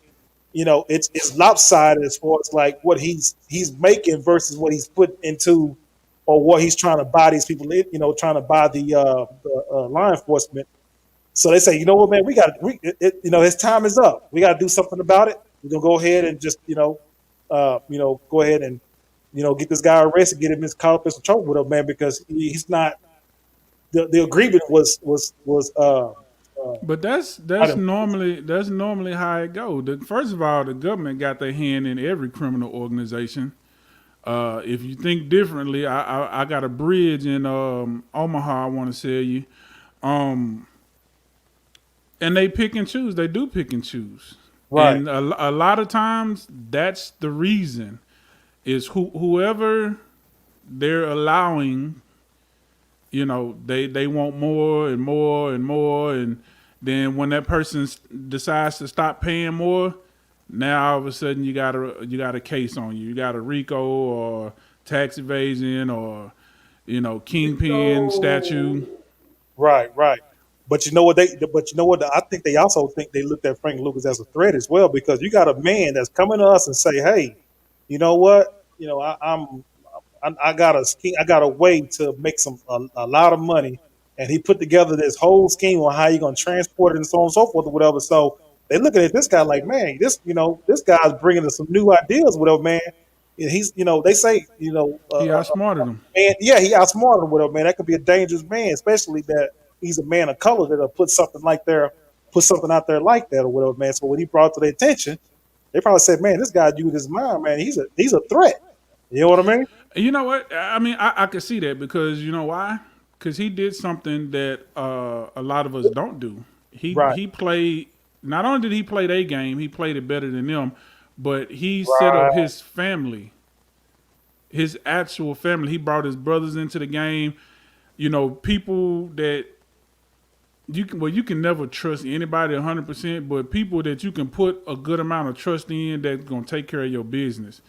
It's lopsided as far as like what he's making versus what he's put into or what he's trying to buy these people, trying to buy the law enforcement. So they say, you know what, man, his time is up. We got to do something about it. We're gonna go ahead and just, go ahead and, get this guy arrested, get him caught up in some trouble with him, man, because he's not the agreement was But I that's don't- normally how it goes. First of all, the government got their hand in every criminal organization. If you think differently, I got a bridge in Omaha. I want to sell you, and they pick and choose. They do pick and choose, right, and a lot of times that's the reason is whoever they're allowing. They want more and more and more, and then when that person decides to stop paying more, now all of a sudden you got a case on you. You got a RICO or tax evasion or kingpin statute. right. But you know what I think they also think they looked at Frank Lucas as a threat as well, because you got a man that's coming to us and say, hey, you know what, I got a scheme, I got a way to make a lot of money, and he put together this whole scheme on how you're gonna transport it and so on and so forth or whatever. So they looking at this guy like, man, this guy's bringing us some new ideas, whatever, man. And he's, they say, He outsmarted them. man, yeah, he outsmarted him, whatever, man. That could be a dangerous man, especially that he's a man of color that'll put something out there like that or whatever, man. So when he brought it to their attention, they probably said, man, this guy used his mind, man. He's a threat. You know what I mean? You know what? I mean, I could see that because you know why? Because he did something that a lot of us don't do. Right. He played. Not only did he play their game, he played it better than them, but he set up his family, his actual family. He brought his brothers into the game. People that you can never trust anybody 100%, but people that you can put a good amount of trust in that's gonna take care of your business.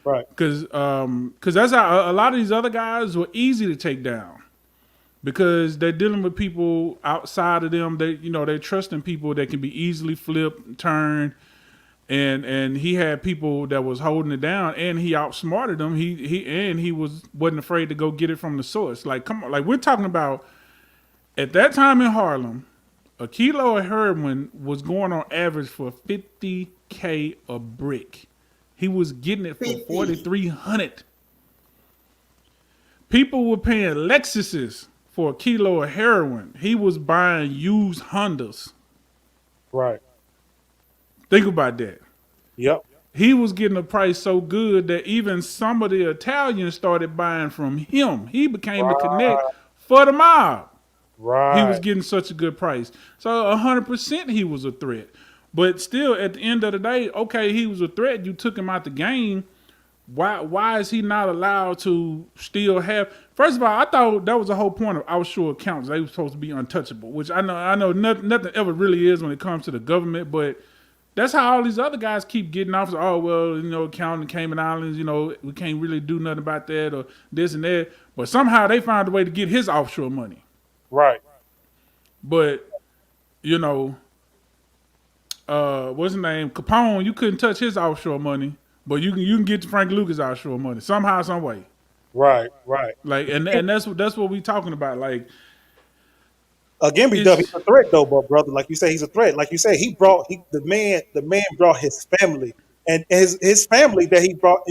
Right. Because that's how a lot of these other guys were easy to take down because they're dealing with people outside of them. They're trusting people that can be easily flipped, turned, and he had people that was holding it down, and he outsmarted them. He wasn't afraid to go get it from the source. Like, come on, like we're talking about at that time in Harlem, a kilo of heroin was going on average for $50K a brick. He was getting it for $4,300. People were paying Lexuses for a kilo of heroin. He was buying used Hondas. Right. Think about that. Yep. He was getting a price so good that even some of the Italians started buying from him. He became a connect for the mob. Right. He was getting such a good price. So 100% he was a threat. But still, at the end of the day, okay, he was a threat. You took him out the game. Why is he not allowed to still have? First of all, I thought that was the whole point of offshore accounts. They were supposed to be untouchable, which I know nothing ever really is when it comes to the government. But that's how all these other guys keep getting off. Oh well, counting the Cayman Islands, we can't really do nothing about that or this and that. But somehow they found a way to get his offshore money. Right. But what's his name? Capone, you couldn't touch his offshore money, but you can get Frank Lucas offshore money somehow, some way. Right. Like, and that's what we talking about. Like, again, he's a threat though, but brother, like you say, he's a threat. Like you say, the man brought his family, and his family that he brought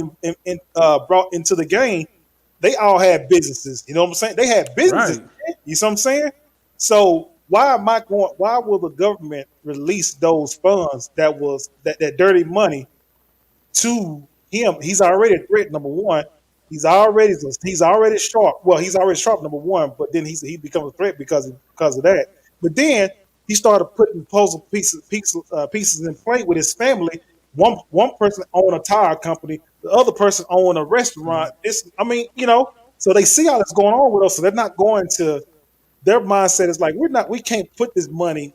brought into the game. They all had businesses. You know what I'm saying? They had businesses. Right. You see what I'm saying? So why will the government release those funds that dirty money to him? He's already a threat, number one. He's already sharp. Well, he's already sharp, number one, but then he becomes a threat because of that. But then he started putting puzzle pieces in play with his family. One person owned a tire company, the other person owned a restaurant. So they see all that's going on with us, so they're not going to. Their mindset is like, we can't put this money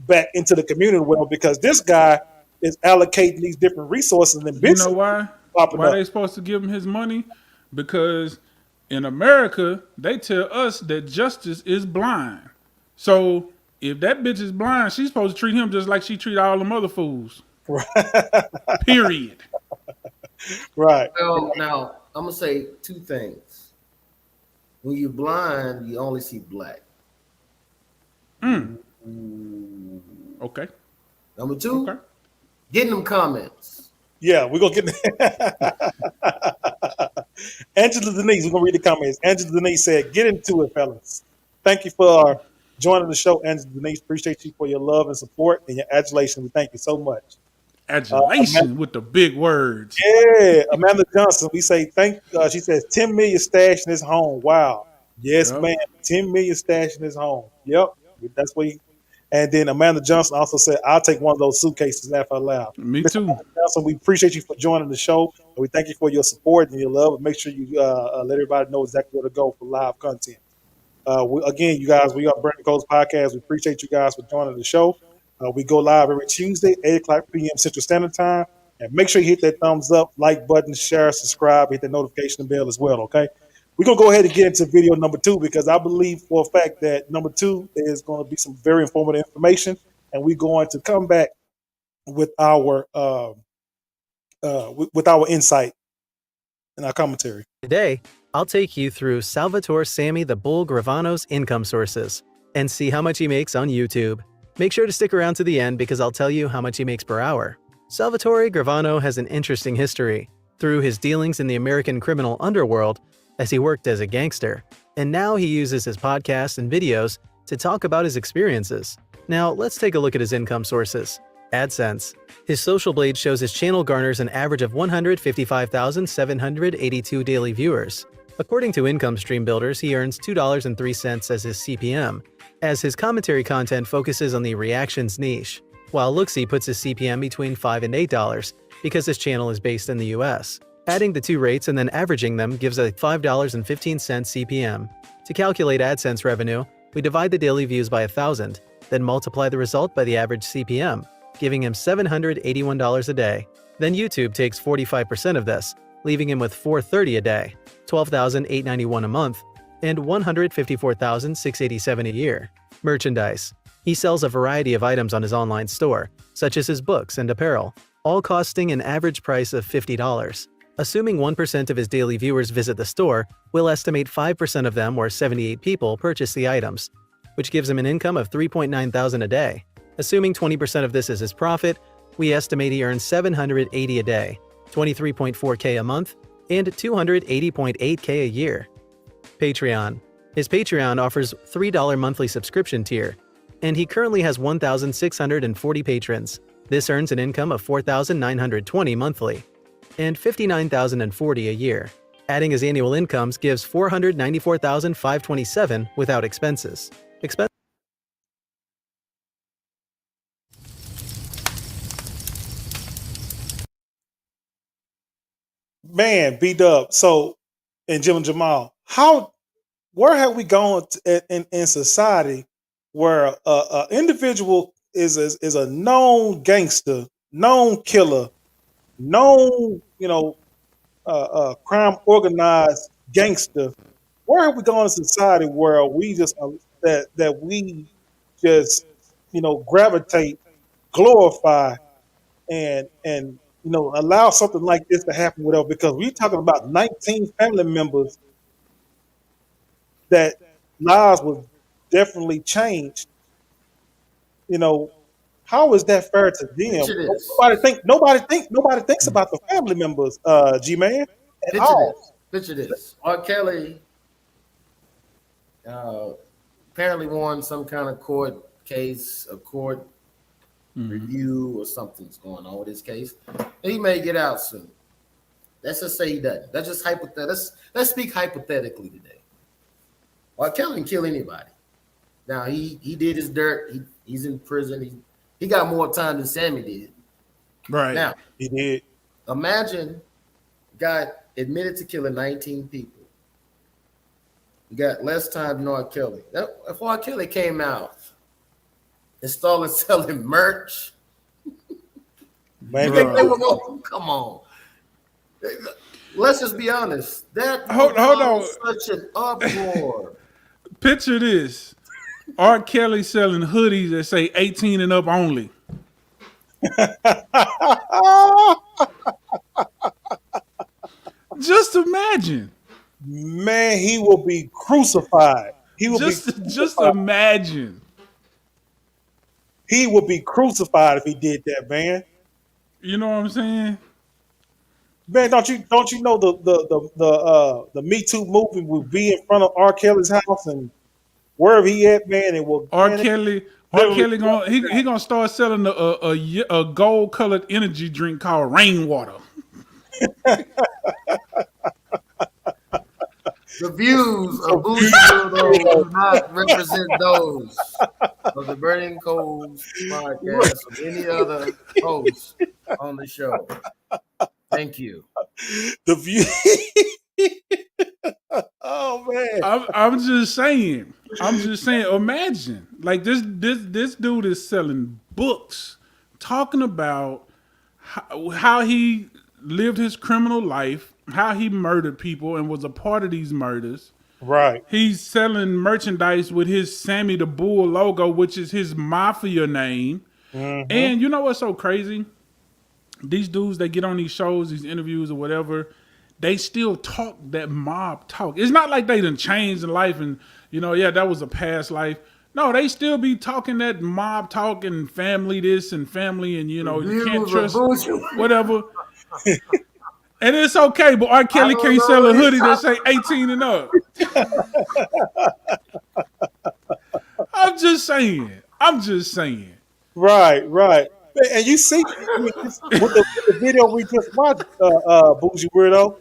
back into the community well because this guy is allocating these different resources and business. You know why? Why they supposed to give him his money? Because in America, they tell us that justice is blind. So if that bitch is blind, she's supposed to treat him just like she treat all them other fools. Right. Period. Right. Well, now I'm gonna say two things. When you're blind, you only see black. Okay. Number two, okay. Getting them comments. Yeah, we're gonna get Angela Denise, we're gonna read the comments. Angela Denise said, get into it, fellas. thank you for joining the show, and Denise, appreciate you for your love and support and your adulation. We thank you so much. Amanda, Adulation with the big words. yeah, Amanda Johnson. We say thank. She says 10 million stash in his home. Wow. Yes, Yep. ma'am. 10 million stash in his home. Yep. That's what he. And then Amanda Johnson also said, "I'll take one of those suitcases." Laugh out loud. Me Mr. too. Amanda Johnson, we appreciate you for joining the show, and we thank you for your support and your love. And make sure you let everybody know exactly where to go for live content. Again, you guys, we are Brandon Cole's podcast. We appreciate you guys for joining the show. We go live every Tuesday, 8 o'clock p.m. Central Standard Time. And make sure you hit that thumbs up, like button, share, subscribe, hit the notification bell as well, okay? We're going to go ahead and get into video number 2 because I believe for a fact that number 2 is going to be some very informative information. And we're going to come back with our with our insight and our commentary. Today, I'll take you through Salvatore Sammy the Bull Gravano's income sources and see how much he makes on YouTube. Make sure to stick around to the end because I'll tell you how much he makes per hour. Salvatore Gravano has an interesting history through his dealings in the American criminal underworld as he worked as a gangster, and now he uses his podcasts and videos to talk about his experiences. Now, let's take a look at his income sources. AdSense. His Social Blade shows his channel garners an average of 155,782 daily viewers. According to Income Stream Builders, he earns $2.03 as his CPM, as his commentary content focuses on the reactions niche, while Looksy puts his CPM between $5 and $8 because his channel is based in the US. Adding the two rates and then averaging them gives a $5.15 CPM. To calculate AdSense revenue, we divide the daily views by 1,000, then multiply the result by the average CPM, giving him $781 a day. Then YouTube takes 45% of this, leaving him with $430 a day, $12,891 a month, and $154,687 a year. Merchandise. He sells a variety of items on his online store, such as his books and apparel, all costing an average price of $50. Assuming 1% of his daily viewers visit the store, we'll estimate 5% of them, or 78 people, purchase the items, which gives him an income of $3,900 a day. Assuming 20% of this is his profit, we estimate he earns $780 a day, $23.4K a month, and $280.8K a year. Patreon. His Patreon offers $3 monthly subscription tier, and he currently has 1,640 patrons. This earns an income of $4,920 monthly and $59,040 a year. Adding his annual incomes gives $494,527 without expenses. Man, B-Dub. So, and Jim and Jamal, where have we gone in society where a individual is a known gangster, known killer, known crime organized gangster? Where have we gone in society where we just that we just gravitate, glorify, and allow something like this to happen with us? Because we're talking about 19 family members that lives was definitely changed. How is that fair to them? Picture this. Nobody thinks about the family members, G-Man, at Picture all. this. Picture this. R. Kelly apparently won some kind of court case, a court review, or something's going on with his case. And he may get out soon. Let's just say he doesn't. That's just hypothetical. Let's speak hypothetically today. R. Kelly can kill anybody. Now he did his dirt. He's in prison. He got more time than Sammy did. Right. Now He did. imagine got admitted to killing 19 people. You got less time than R. Kelly. If R. Kelly came out and started selling merch, Man, you think they were going? Come on. Let's just be honest. That Hold on. such an uproar. Picture this. R. Kelly selling hoodies that say 18 and up only. Just imagine. Man, he will be crucified. Just imagine. He would be crucified if he did that, man. You know what I'm saying? Man, don't you know the Me Too movement would be in front of R. Kelly's house, and wherever he at, man, it will R. Kelly, R. literally. Kelly he gonna start selling a gold colored energy drink called Rainwater. The views of Bougie do not represent those of the Burning Coals podcast or any other host on the show. Thank you. The view. Oh man. I'm just saying. I'm just saying. Imagine like this dude is selling books, talking about how he lived his criminal life, how he murdered people and was a part of these murders. Right. He's selling merchandise with his Sammy the Bull logo, which is his mafia name. Mm-hmm. And you know what's so crazy? These dudes that get on these shows, these interviews or whatever, they still talk that mob talk. It's not like they done changed in life and, yeah, that was a past life. No, they still be talking that mob talk and family this and family and, you can't trust whatever. And it's okay, but R. Kelly can't sell a hoodie that say 18 and up. I'm just saying. Right. And you see, with the video we just watched, Bougie Weirdo,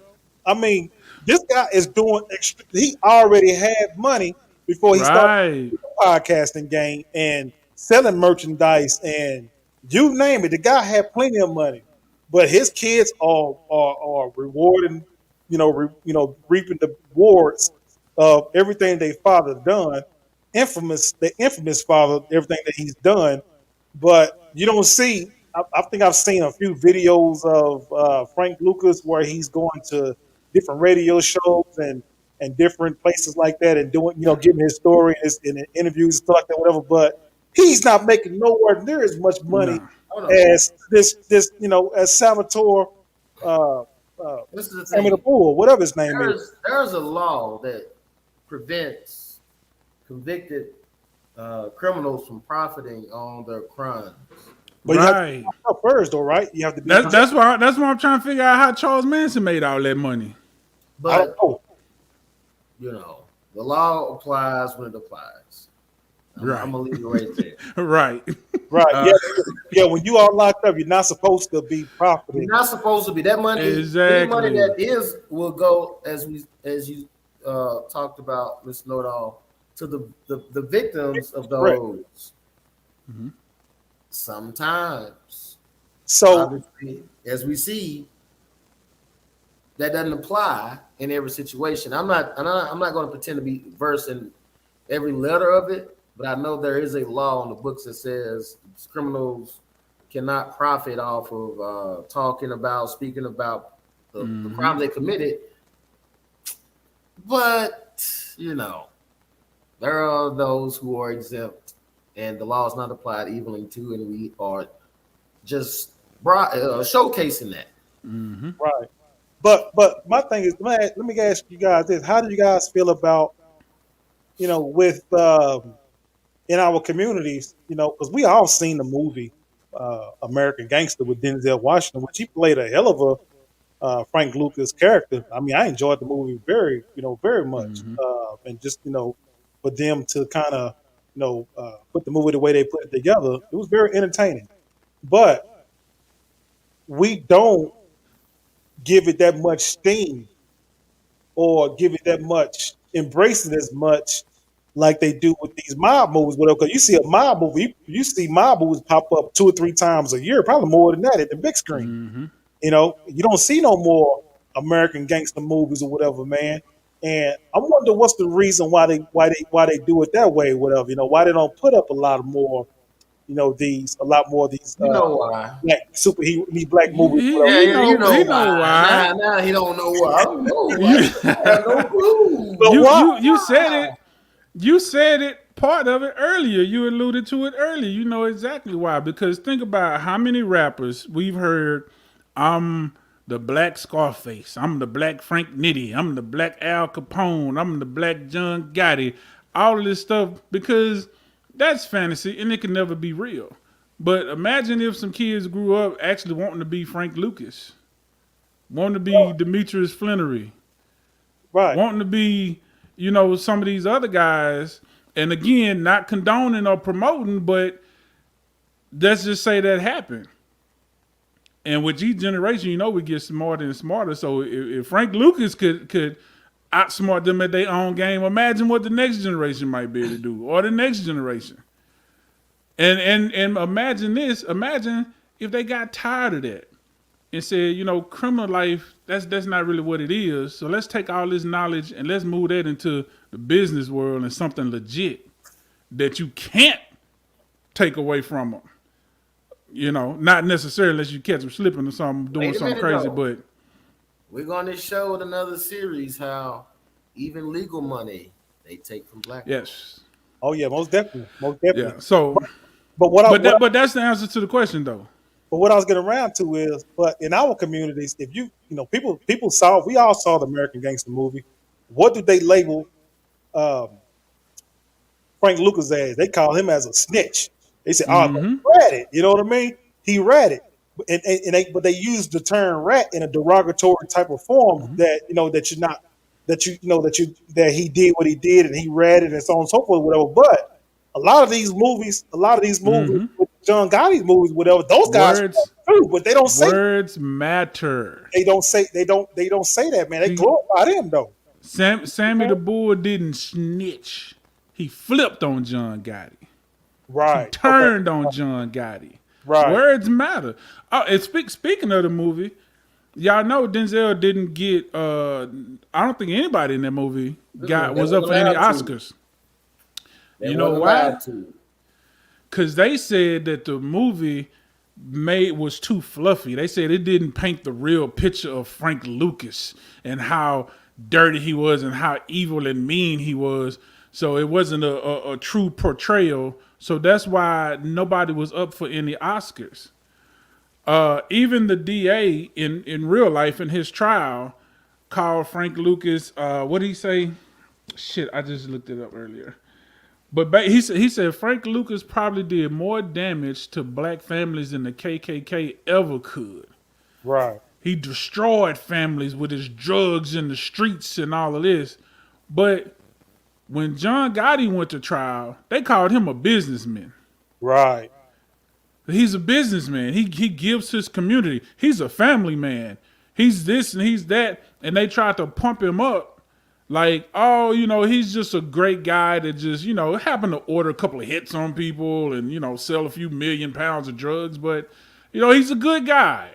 I mean, this guy is doing he already had money before he started the podcasting game and selling merchandise and you name it. The guy had plenty of money, but his kids are rewarding, reaping the rewards of everything their father done. The infamous father, everything that he's done. But you don't see. I think I've seen a few videos of Frank Lucas where he's going to different radio shows and different places like that and doing, giving his story and interviews and stuff like that, whatever. But he's not making nowhere near as much money as this, as Salvatore, This is the Sammy the thing. Bull, whatever his name is. There's a law that prevents convicted criminals from profiting on their crimes. But you have to be first, though, right? You have to be. That's why I'm trying to figure out how Charles Manson made all that money. But the law applies when it applies. I'm gonna leave it right there. Right. Yeah. When you are locked up, you're not supposed to be profiting. You're not supposed to be. That money, exactly. Any money that will go as you talked about, Ms. Nodal, to the victims of those. Mm-hmm. Sometimes, so as we see, that doesn't apply in every situation. I'm not going to pretend to be versed in every letter of it, but I know there is a law in the books that says criminals cannot profit off of speaking about the crime they committed. But there are those who are exempt, and the law is not applied evenly to, and we are just showcasing that. Mm-hmm. Right. But my thing is, let me ask you guys this: how do you guys feel about, with in our communities, because we all seen the movie American Gangster with Denzel Washington, which he played a hell of a Frank Lucas character. I mean, I enjoyed the movie very much, and just for them to kind of put the movie the way they put it together, it was very entertaining. But we don't give it that much steam or give it that much, embrace it as much like they do with these mob movies. Because you see a mob movie, you see mob movies pop up 2 or 3 times a year, probably more than that at the big screen. Mm-hmm. You don't see no more American gangster movies or whatever, man. And I wonder what's the reason why they do it that way, whatever. Why they don't put up a lot more of these Why? these black movies. You know why. Now he don't know why. I don't know why. I have no clue. You said it. You said it, part of it earlier. You alluded to it earlier. You know exactly why. Because think about how many rappers we've heard, I'm the black Scarface, I'm the black Frank Nitti, I'm the black Al Capone, I'm the black John Gotti, all of this stuff, because that's fantasy and it can never be real. But imagine if some kids grew up actually wanting to be Frank Lucas, wanting to be Demetrius Flannery, right, wanting to be, some of these other guys, And again, not condoning or promoting, but let's just say that happened. And with each generation, we get smarter and smarter. So if Frank Lucas could outsmart them at their own game, imagine what the next generation might be able to do, or the next generation. And imagine this. Imagine if they got tired of that and said, criminal life, that's not really what it is. So let's take all this knowledge and let's move that into the business world and something legit that you can't take away from them. Not necessarily unless you catch them slipping or something, doing something crazy, but we're going to show in another series how even legal money they take from black people. Yes. Oh yeah, most definitely. Yeah. So, but that's the answer to the question, though. But what I was getting around to is, but in our communities, if people saw, we all saw the American Gangster movie. What did they label Frank Lucas as? They call him as a snitch. They said, "Oh, he ratted." You know what I mean? He ratted, but they used the term "rat" in a derogatory type of form that that he did what he did and he ratted and so on and so forth, whatever. But a lot of these movies, John Gotti's movies, whatever, those guys too, but they don't say words matter. They don't say that, man. They glorify them though. Sammy the Bull didn't snitch. He flipped on John Gotti. Right. He turned on John Gotti. Right. Words matter. Oh, and speaking of the movie, y'all know Denzel didn't get. I don't think anybody in that movie was up for any Oscars. You know why? Because they said that the movie was too fluffy. They said it didn't paint the real picture of Frank Lucas and how dirty he was and how evil and mean he was. So it wasn't a true portrayal. So that's why nobody was up for any Oscars. Even the DA in real life in his trial called Frank Lucas. What did he say? Shit, I just looked it up earlier. But he said Frank Lucas probably did more damage to black families than the KKK ever could. Right. He destroyed families with his drugs in the streets and all of this. But when John Gotti went to trial, they called him a businessman. Right. He's a businessman. He gives his community. He's a family man. He's this and he's that. And they tried to pump him up like, oh, he's just a great guy that just, happened to order a couple of hits on people and, sell a few million pounds of drugs. But, he's a good guy.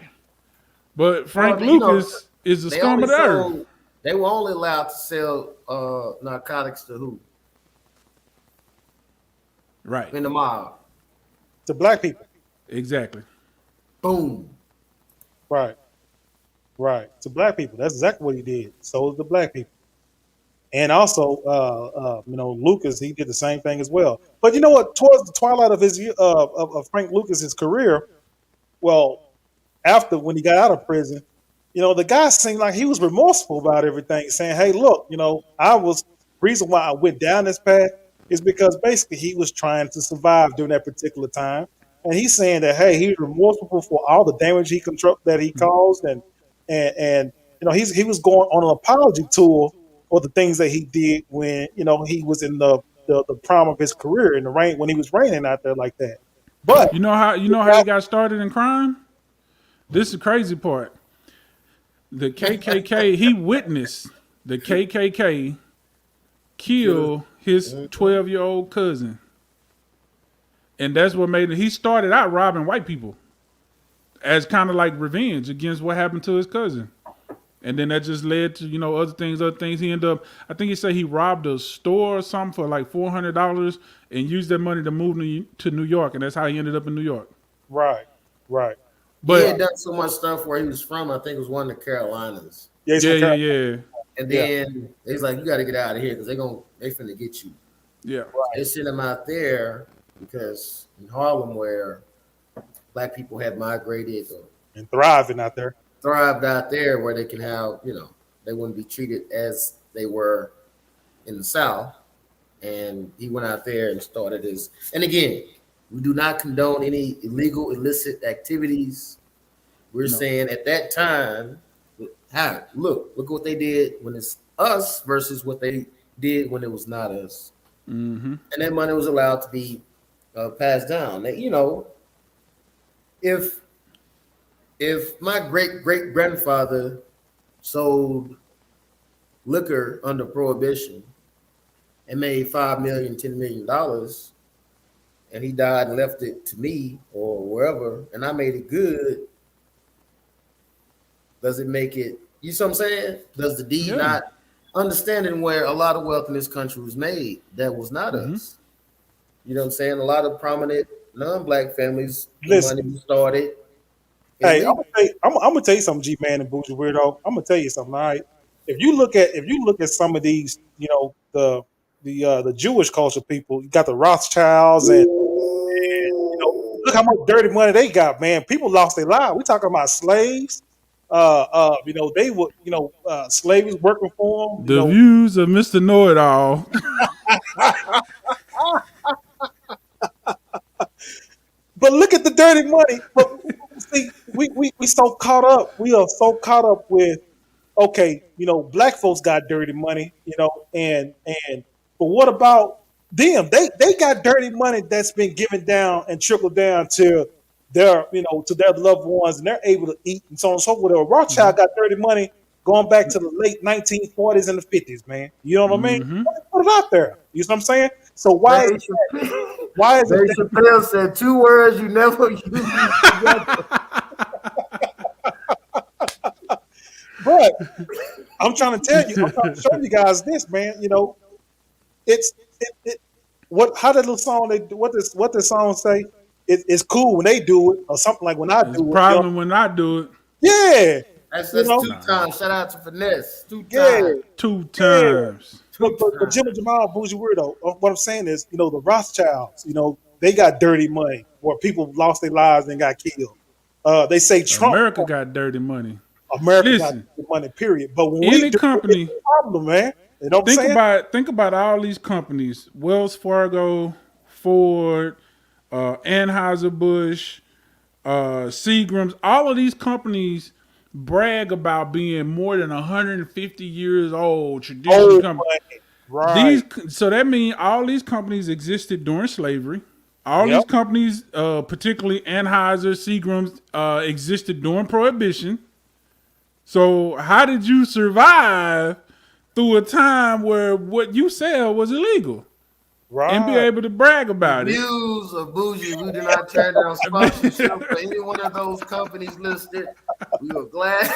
But Frank Lucas is the scum of the earth. They were only allowed to sell narcotics to who? Right. In the mob. To black people. Exactly. Boom. Right. To black people. That's exactly what he did. So the black people. And also, Lucas, he did the same thing as well. But you know what? Towards the twilight of his of Frank Lucas's career, well, after when he got out of prison, the guy seemed like he was remorseful about everything, saying, "Hey, look, reason why I went down this path is because basically he was trying to survive during that particular time." And he's saying that, hey, he's remorseful for all the damage he caused, and he was going on an apology tour for the things that he did when he was in the prime of his career in the rain when he was reigning out there like that. But you know how he got started in crime? This is the crazy part. The KKK, he witnessed the KKK kill his 12-year-old cousin. And that's what made it. He started out robbing white people as kind of like revenge against what happened to his cousin. And then that just led to, other things. He ended up, I think he said he robbed a store or something for like $400 and used that money to move to New York. And that's how he ended up in New York. Right. But he had done so much stuff where he was from. I think it was one of the Carolinas. Yeah. And then he's like, "You got to get out of here because they finna get you." Yeah. They sent him out there because in Harlem, where black people had migrated and thrived out there, where they can have, they wouldn't be treated as they were in the South. And he went out there and started his. And again, we do not condone any illegal, illicit activities. We're saying at that time, look what they did when it's us versus what they did when it was not us. and that money was allowed to be passed down. You know, if my great grandfather sold liquor under prohibition and made $5 million, $10 million, and he died and left it to me or wherever, and I made it good, does it make it? You see what I'm saying? Does the deed not understanding where a lot of wealth in this country was made? That was not us. You know what I'm saying? A lot of prominent non-black families, the money was started. Hey, I'm gonna tell you something, G Man and Bougie Weirdo. I'm gonna tell you something. All right, if you look at some of these, you know, the Jewish culture people, you got the Rothschilds, and you know, look how much dirty money they got, man. People lost their lives. We talking about slaves. You know, they were, you know, slaves working for them. The views of Mr. Know-It-All. But look at the dirty money. But see, we so caught up. We are so caught up with, okay, you know, black folks got dirty money, you know, and but what about them? They got dirty money that's been given down and trickled down to their, you know, to their loved ones, and they're able to eat and so on and so forth. Rothschild got dirty money going back to the late 1940s and the 50s, man. You know what I mean? Put it out there. You know what I'm saying? So why is Dave Chappelle said 2 words you never use together. But I'm trying to tell you, I'm trying to show you guys this, man. You know, how did the song what the song say? It's cool when they do it, or something like when I do it. Problem, you know? When I do it. Yeah. That's 2 times. Shout out to Finesse. 2 times. 2 times. But Jim and Jamal, Bougie Weirdo, what I'm saying is, you know, the Rothschilds, you know, they got dirty money where people lost their lives and got killed. They say Trump. America got dirty money. America got dirty money, period. But when any company, it's a problem, man. You know think about all these companies: Wells Fargo, Ford, Anheuser-Busch, Seagram's. All of these companies brag about being more than 150 years old. Traditional companies. Right. So that means all these companies existed during slavery. All these companies, particularly Anheuser, Seagram's, existed during Prohibition. So how did you survive through a time where what you sell was illegal? Right. And be able to brag about it. Views of Bougie, we do not turn down sponsorship for any one of those companies listed. We are glad.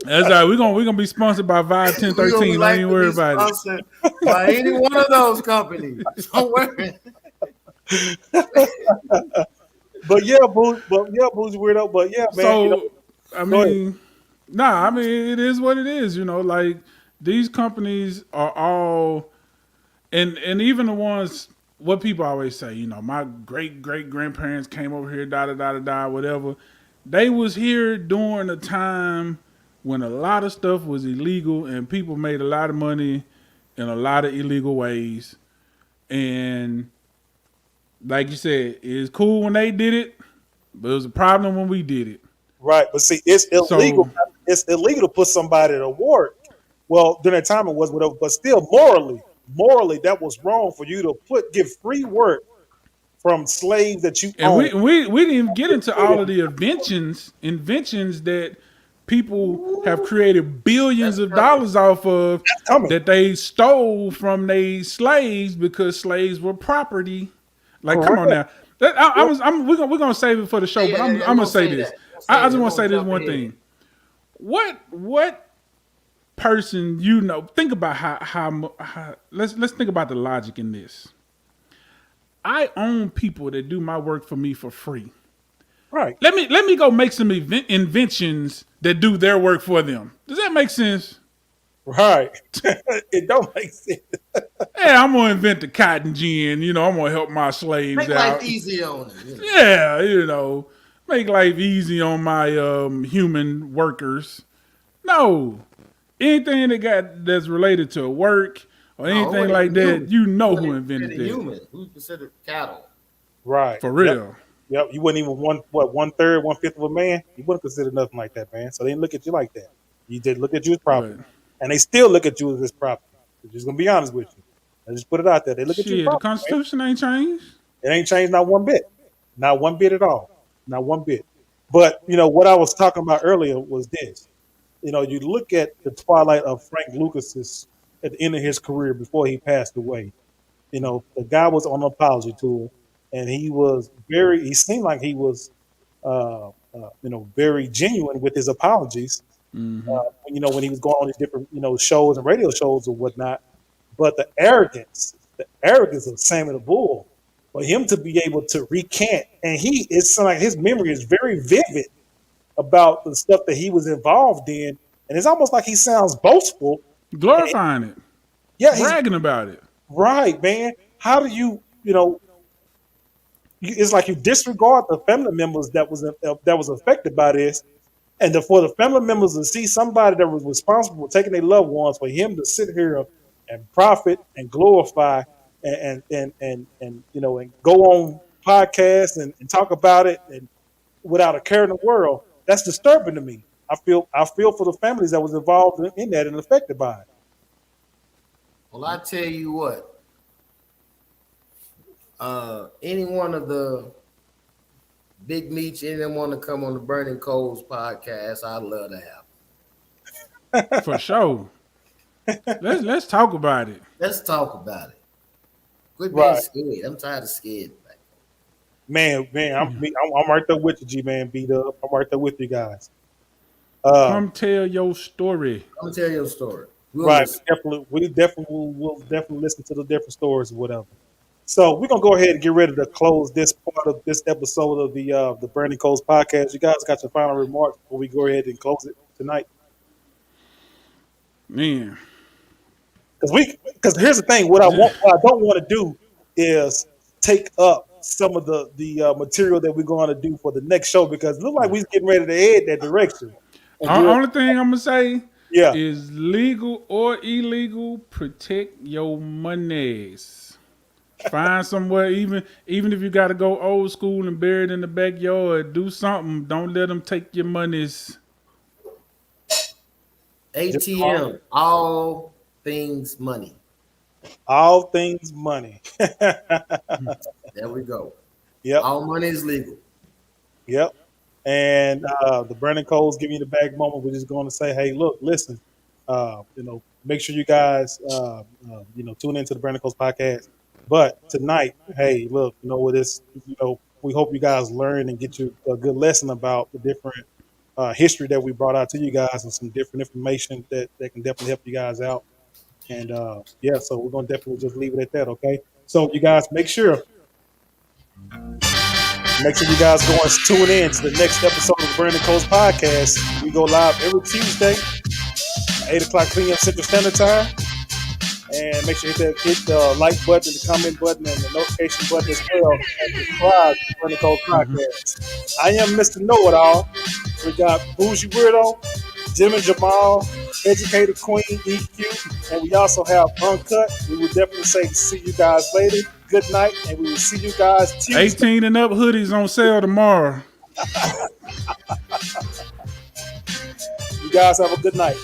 That's right. We're gonna be sponsored by Vibe 1013. Don't even worry about it. By any one of those companies. Don't worry. But yeah, Bougie Weirdo. But yeah, man. So, you know, I mean, it is what it is. You know, like these companies are all, and even the ones, what people always say, you know, my great grandparents came over here, whatever. They was here during a time when a lot of stuff was illegal and people made a lot of money in a lot of illegal ways. And like you said, it's cool when they did it, but it was a problem when we did it. Right, but see, it's illegal. It's illegal to put somebody to work. Well, during that time it was, whatever, but still morally, that was wrong for you to give free work from slaves that you own. And we didn't even get into all of the inventions that people have created billions of dollars off of that they stole from their slaves because slaves were property. Like, come on now. We're gonna save it for the show, but I'm gonna say this. I just want to say this one thing. What person, you know? Think about how let's think about the logic in this. I own people that do my work for me for free. Right. Let me go make some inventions that do their work for them. Does that make sense? Right. It don't make sense. Yeah, I'm gonna invent the cotton gin. You know, I'm gonna help my slaves Make out. life easy on them. You know? Yeah, you know, make life easy on my human workers. No, anything that's related to work or anything like that, you know who invented that. Human, who's considered cattle. Right. For real. Yep. You wouldn't even 1/3, 1/5 of a man. You wouldn't consider nothing like that, man. So they didn't look at you like that. You did look at you as property, and they still look at you as this property. I'm just gonna be honest with you. I just put it out there. They look at you Shit, the funny, man. Constitution ain't changed. It ain't changed not one bit. Not one bit at all. Not one bit. But, what I was talking about earlier was this. You look at the twilight of Frank Lucas's at the end of his career before he passed away. The guy was on an apology tour, and he seemed like he was, very genuine with his apologies. When he was going on these different, shows and radio shows or whatnot. But the arrogance of Sammy the Bull, for him to be able to recant, and it's like his memory is very vivid about the stuff that he was involved in, and it's almost like he sounds boastful, Glorifying it. Yeah, bragging about it. Right, man. How do it's like you disregard the family members that was affected by this, and for the family members to see somebody that was responsible for taking their loved ones, for him to sit here and profit and glorify and go on podcasts and talk about it and without a care in the world, that's disturbing to me. I feel for the families that was involved in that and affected by it. Well, I tell you what, any one of the big meats, anyone want to come on the Burning Coals podcast, I'd love to have. For sure. Let's talk about it. Let's talk about it. Quit being scared. I'm tired of scared. Man, I'm right there with you, G-Man, beat up. I'm right there with you guys. Come tell your story. Come tell your story. We definitely will listen to the different stories or whatever. So we're gonna go ahead and get ready to close this part of this episode of the Burning Coals podcast. You guys got your final remarks before we go ahead and close it tonight? Man, because here's the thing: what I don't want to do is take up some of the material that we're going to do for the next show, because it looks like we're getting ready to head that direction. The only thing I'm gonna say Yeah. is legal or illegal, protect your monies. Find somewhere, even if you got to go old school and bury it in the backyard, do something. Don't let them take your monies. ATM, all things money. All things money. There we go. Yep. All money is legal. Yep. And the Burning Coals Give You the Bag moment, we're just going to say, hey, look, listen, make sure you guys, tune into the Burning Coals podcast. But tonight, hey, look, with this, we hope you guys learn and get you a good lesson about the different history that we brought out to you guys, and some different information that can definitely help you guys out. And so we're going to definitely just leave it at that, okay? So you guys make sure you guys go and tune in to the next episode of the Burning Coals podcast. We go live every Tuesday, 8 o'clock p.m. Central Standard Time. And make sure you hit the like button, the comment button, and the notification button as well. And subscribe to the Burning Coals podcast. I am Mr. Know-It-All. We got Bougie Weirdo, Jim and Jamal, Educated Queen, EQ, and we also have Uncut. We will definitely say see you guys later. Good night, and we will see you guys Tuesday. 18 and up hoodies on sale tomorrow. You guys have a good night.